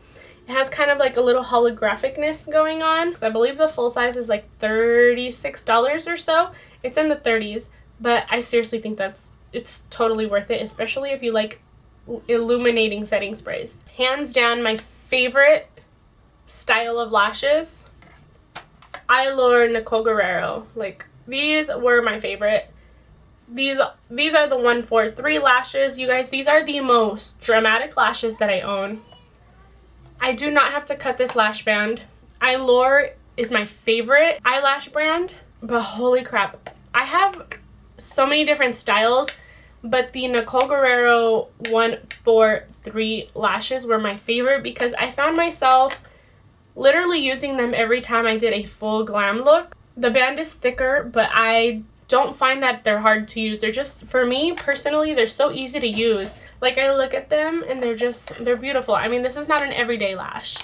It has kind of like a little holographicness going on. I believe the full size is like $36 or so. It's in the 30s, but I seriously think it's totally worth it, especially if you like illuminating setting sprays. Hands down, my favorite style of lashes, Eyeliners Nicole Guerrero. Like, these were my favorite. These are the 143 lashes, you guys. These are the most dramatic lashes that I own. I do not have to cut this lash band. Eyeliners is my favorite eyelash brand, but holy crap, I have so many different styles, but the Nicole Guerrero 143 lashes were my favorite because I found myself literally using them every time I did a full glam look. The band is thicker, but I don't find that they're hard to use. They're just, for me personally, they're so easy to use. Like, I look at them and they're beautiful. I mean, this is not an everyday lash,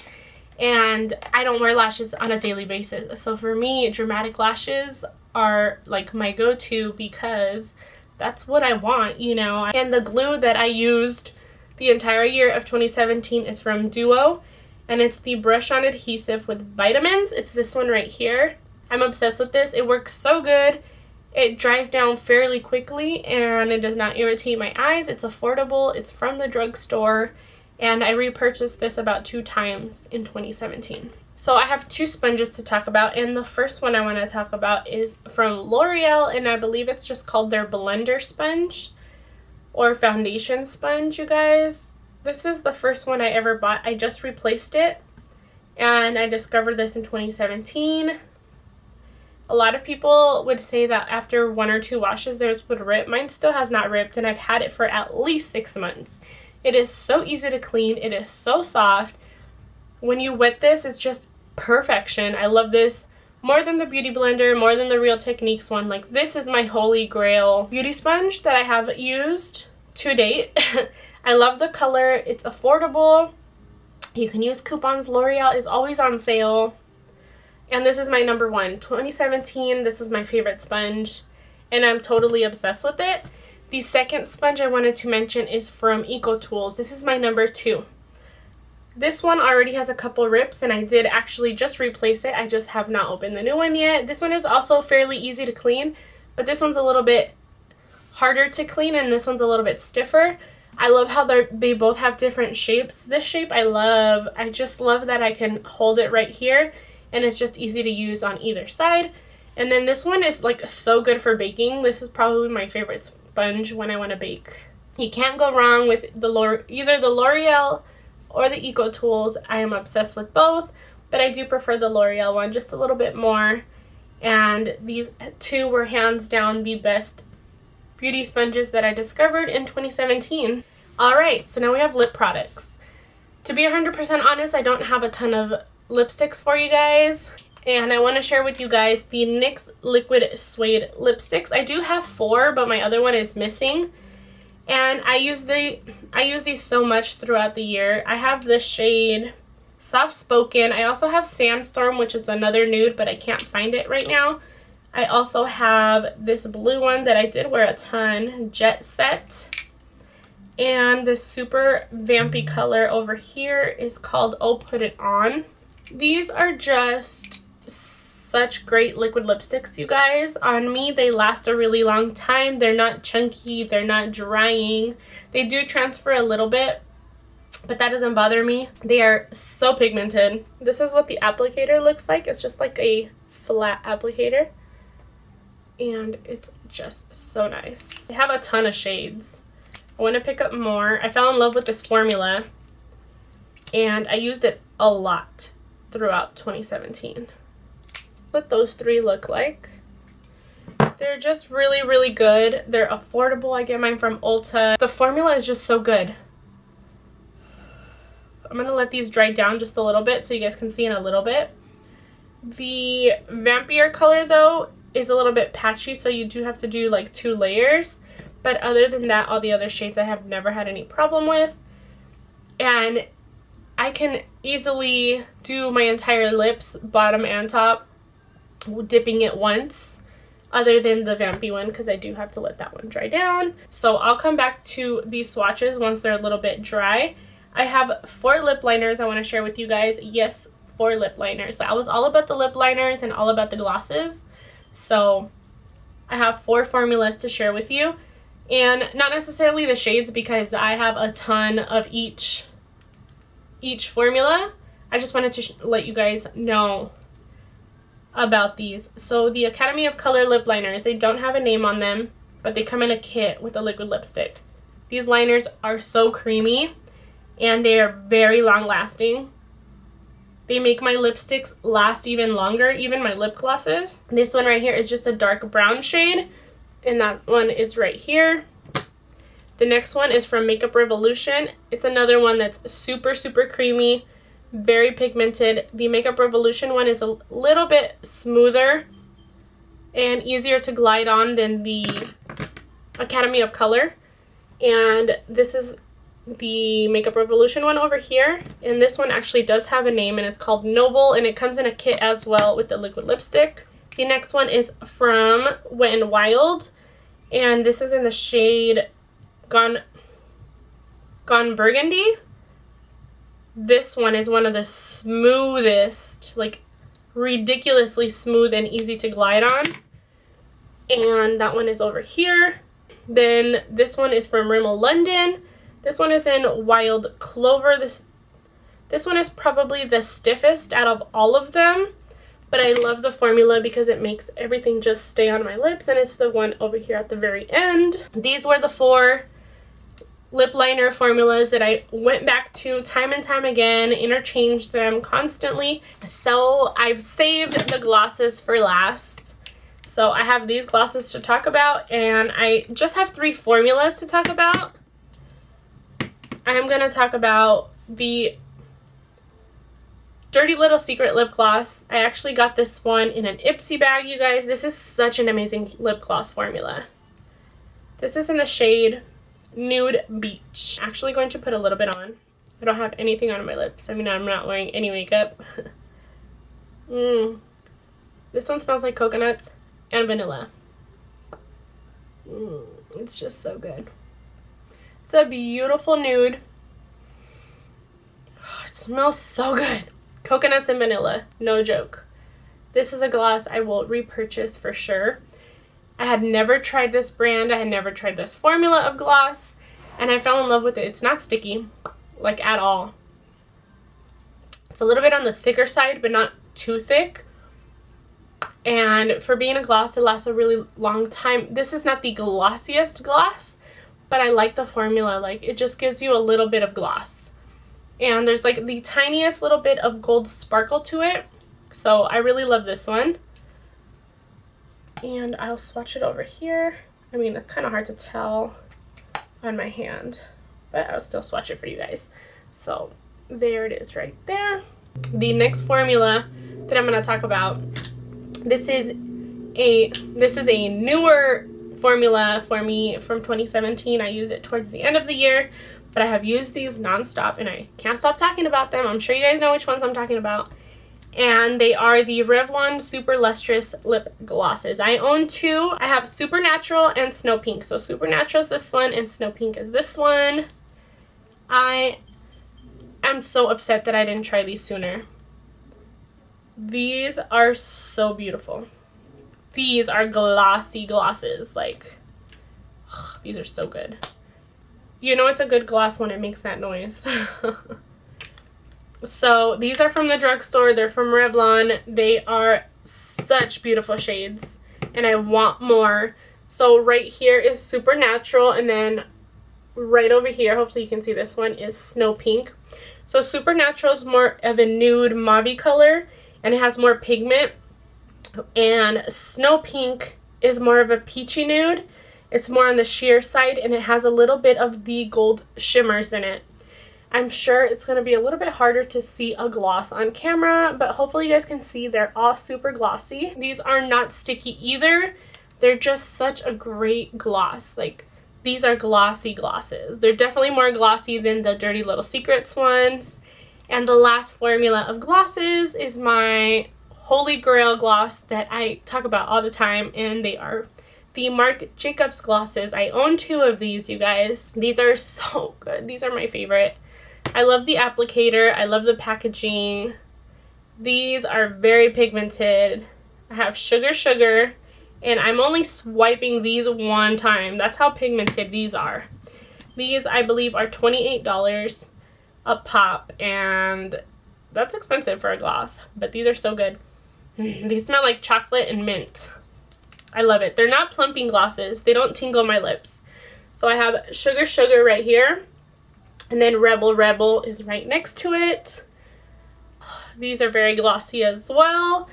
and I don't wear lashes on a daily basis. So for me, dramatic lashes are like my go-to because that's what I want, you know. And the glue that I used the entire year of 2017 is from Duo, and it's the brush on adhesive with vitamins. It's this one right here. I'm obsessed with this. It works so good. It dries down fairly quickly and it does not irritate my eyes. It's affordable. It's from the drugstore, and I repurchased this about 2 times in 2017. So I have 2 sponges to talk about, and the first one I want to talk about is from L'Oreal, and I believe it's just called their blender sponge or foundation sponge, you guys. This is the first one I ever bought. I just replaced it, and I discovered this in 2017. A lot of people would say that after 1 or 2 washes theirs would rip. Mine still has not ripped, and I've had it for at least 6 months. It is so easy to clean. It is so soft. When you wet this, it's just perfection. I love this more than the Beauty Blender, more than the Real Techniques one. Like, this is my holy grail beauty sponge that I have used to date. I love the color. It's affordable. You can use coupons. L'Oreal is always on sale. And this is my number 1. 2017, this is my favorite sponge, and I'm totally obsessed with it. The second sponge I wanted to mention is from EcoTools. This is my number 2. This one already has a couple rips, and I did actually just replace it. I just have not opened the new one yet. This one is also fairly easy to clean, but this one's a little bit harder to clean, and this one's a little bit stiffer. I love how they both have different shapes. This shape I love. I just love that I can hold it right here, and it's just easy to use on either side. And then this one is like so good for baking. This is probably my favorite sponge when I want to bake. You can't go wrong with either the L'Oreal or the EcoTools. I am obsessed with both, but I do prefer the L'Oreal one just a little bit more. And these 2 were hands down the best beauty sponges that I discovered in 2017. Alright, so now we have lip products. To be 100% honest, I don't have a ton of lipsticks for you guys, and I want to share with you guys the NYX Liquid Suede lipsticks. I do have 4, but my other one is missing, and I use these so much throughout the year. I have this shade Soft Spoken. I also have Sandstorm, which is another nude, but I can't find it right now. I also have this blue one that I did wear a ton, Jet Set. And this super vampy color over here is called Oh Put It On. These are just such great liquid lipsticks, you guys. On me, they last a really long time. They're not chunky. They're not drying. They do transfer a little bit, but that doesn't bother me. They are so pigmented. This is what the applicator looks like. It's just like a flat applicator, and it's just so nice. They have a ton of shades. I want to pick up more. I fell in love with this formula, and I used it a lot throughout 2017. What those 3 look like. They're just really, really good. They're affordable. I get mine from Ulta. The formula is just so good. I'm going to let these dry down just a little bit so you guys can see in a little bit. The Vampire color though is a little bit patchy, so you do have to do like 2 layers. But other than that, all the other shades I have never had any problem with. And I can easily do my entire lips, bottom and top, dipping it once, other than the Vampy one, because I do have to let that one dry down. So I'll come back to these swatches once they're a little bit dry. I have 4 lip liners I want to share with you guys. Yes, 4 lip liners. I was all about the lip liners and all about the glosses. So I have 4 formulas to share with you. And not necessarily the shades, because I have a ton of each formula. I just wanted to let you guys know about these. So the Academy of Color lip liners, they don't have a name on them, but they come in a kit with a liquid lipstick. These liners are so creamy and they are very long lasting. They make my lipsticks last even longer, even my lip glosses. This one right here is just a dark brown shade, and that one is right here. The next one is from Makeup Revolution. It's another one that's super, super creamy, very pigmented. The Makeup Revolution one is a little bit smoother and easier to glide on than the Academy of Color. And this is the Makeup Revolution one over here. And this one actually does have a name, and it's called Noble, and it comes in a kit as well with the liquid lipstick. The next one is from Wet n Wild, and this is in the shade Gone Burgundy. This one is one of the smoothest, like ridiculously smooth and easy to glide on. And that one is over here. Then this one is from Rimmel London. This one is in Wild Clover. This one is probably the stiffest out of all of them. But I love the formula because it makes everything just stay on my lips, and it's the one over here at the very end. These were the 4 lip liner formulas that I went back to time and time again, interchanged them constantly. So I've saved the glosses for last. So I have these glosses to talk about, and I just have 3 formulas to talk about. I'm going to talk about the Dirty Little Secret lip gloss. I actually got this one in an Ipsy bag, you guys. This is such an amazing lip gloss formula. This is in the shade Nude Beach. I'm actually going to put a little bit on. I don't have anything on my lips. I mean, I'm not wearing any makeup. This one smells like coconut and vanilla. It's just so good. It's a beautiful nude. It smells so good. Coconuts and vanilla, no joke. This is a gloss I will repurchase for sure. I had never tried this brand. I had never tried this formula of gloss, and I fell in love with it. It's not sticky, like at all. It's a little bit on the thicker side, but not too thick. And for being a gloss, it lasts a really long time. This is not the glossiest gloss, but I like the formula. Like, it just gives you a little bit of gloss. And there's like the tiniest little bit of gold sparkle to it. So I really love this one. And I'll swatch it over here. I mean, it's kind of hard to tell on my hand, but I'll still swatch it for you guys. So there it is right there. The next formula that I'm going to talk about, this is a newer formula for me from 2017. I used it towards the end of the year, but I have used these nonstop and I can't stop talking about them. I'm sure you guys know which ones I'm talking about. And they are the Revlon Super Lustrous Lip Glosses. I own 2. I have Supernatural and Snow Pink. So Supernatural is this one and Snow Pink is this one. I am so upset that I didn't try these sooner. These are so beautiful. These are glossy glosses. Like, ugh, these are so good. You know it's a good gloss when it makes that noise. So these are from the drugstore. They're from Revlon. They are such beautiful shades, and I want more. So right here is Supernatural, and then right over here, hopefully you can see this one, is Snow Pink. So Supernatural is more of a nude mauve color, and it has more pigment. And Snow Pink is more of a peachy nude. It's more on the sheer side, and it has a little bit of the gold shimmers in it. I'm sure it's going to be a little bit harder to see a gloss on camera, but hopefully you guys can see they're all super glossy. These are not sticky either. They're just such a great gloss. Like, these are glossy glosses. They're definitely more glossy than the Dirty Little Secrets ones. And the last formula of glosses is my holy grail gloss that I talk about all the time, and they are the Marc Jacobs glosses. I own 2 of these, you guys. These are so good. These are my favorite. I love the applicator. I love the packaging. These are very pigmented. I have Sugar, and I'm only swiping these one time. That's how pigmented these are. These, I believe, are $28 a pop, and that's expensive for a gloss, but these are so good. These smell like chocolate and mint. I love it. They're not plumping glosses. They don't tingle my lips. So I have Sugar right here, and then Rebel is right next to it. These are very glossy as well.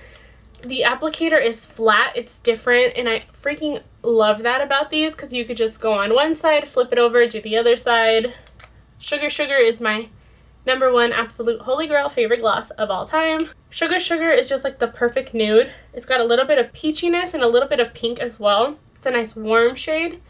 The applicator is flat. It's different, and I freaking love that about these, because you could just go on one side, flip it over, do the other side. Sugar is my #1 absolute holy grail favorite gloss of all time. Sugar is just like the perfect nude. It's got a little bit of peachiness and a little bit of pink as well. It's a nice warm shade.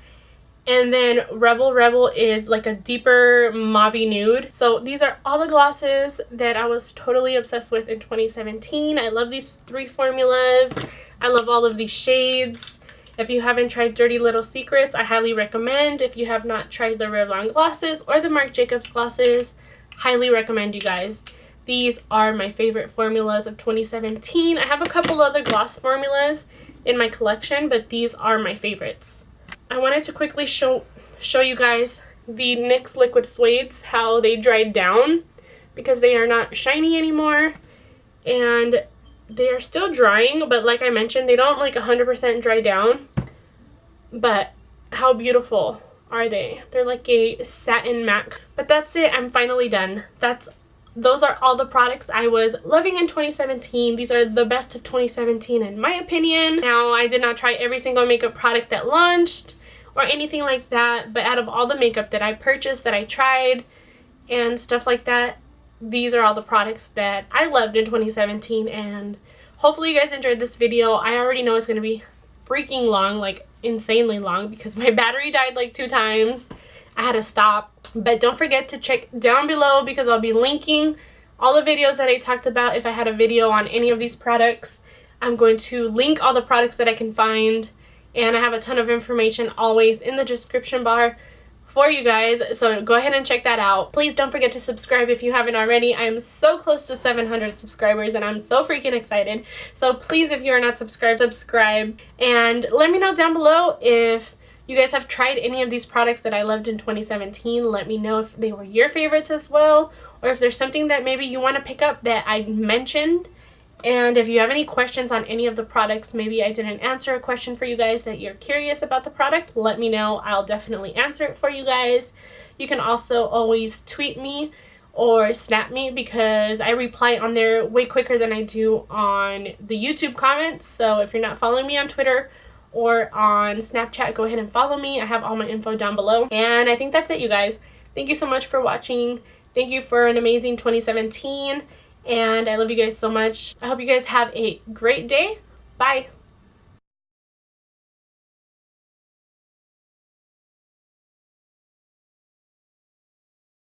And then Rebel is like a deeper mauvey nude. So these are all the glosses that I was totally obsessed with in 2017. I love these 3 formulas. I love all of these shades. If you haven't tried Dirty Little Secrets, I highly recommend. If you have not tried the Revlon glosses or the Marc Jacobs glosses, highly recommend, you guys. These are my favorite formulas of 2017. I have a couple other gloss formulas in my collection, but these are my favorites. I wanted to quickly show you guys the NYX Liquid Suedes, how they dried down, because they are not shiny anymore, and they are still drying, but like I mentioned, they don't like 100% dry down. But how beautiful are they? They're like a satin matte. But that's it. I'm finally done. Those are all the products I was loving in 2017. These are the best of 2017 in my opinion. Now, I did not try every single makeup product that launched or anything like that, but out of all the makeup that I purchased, that I tried, and stuff like that, these are all the products that I loved in 2017, and hopefully you guys enjoyed this video. I already know it's going to be freaking long, like insanely long, because my battery died like 2 times. I had to stop. But don't forget to check down below, because I'll be linking all the videos that I talked about. If I had a video on any of these products, I'm going to link all the products that I can find, and I have a ton of information always in the description bar for you guys, so go ahead and check that out. Please don't forget to subscribe if you haven't already. I am so close to 700 subscribers, and I'm so freaking excited. So please, if you are not subscribed, subscribe, and let me know down below if you guys have tried any of these products that I loved in 2017. Let me know if they were your favorites as well, or if there's something that maybe you want to pick up that I mentioned. And if you have any questions on any of the products, maybe I didn't answer a question for you guys that you're curious about the product, let me know. I'll definitely answer it for you guys. You can also always tweet me or snap me, because I reply on there way quicker than I do on the YouTube comments. So if you're not following me on Twitter or on Snapchat, go ahead and follow me. I have all my info down below. And I think that's it, you guys. Thank you so much for watching. Thank you for an amazing 2017. And I love you guys so much. I hope you guys have a great day. Bye.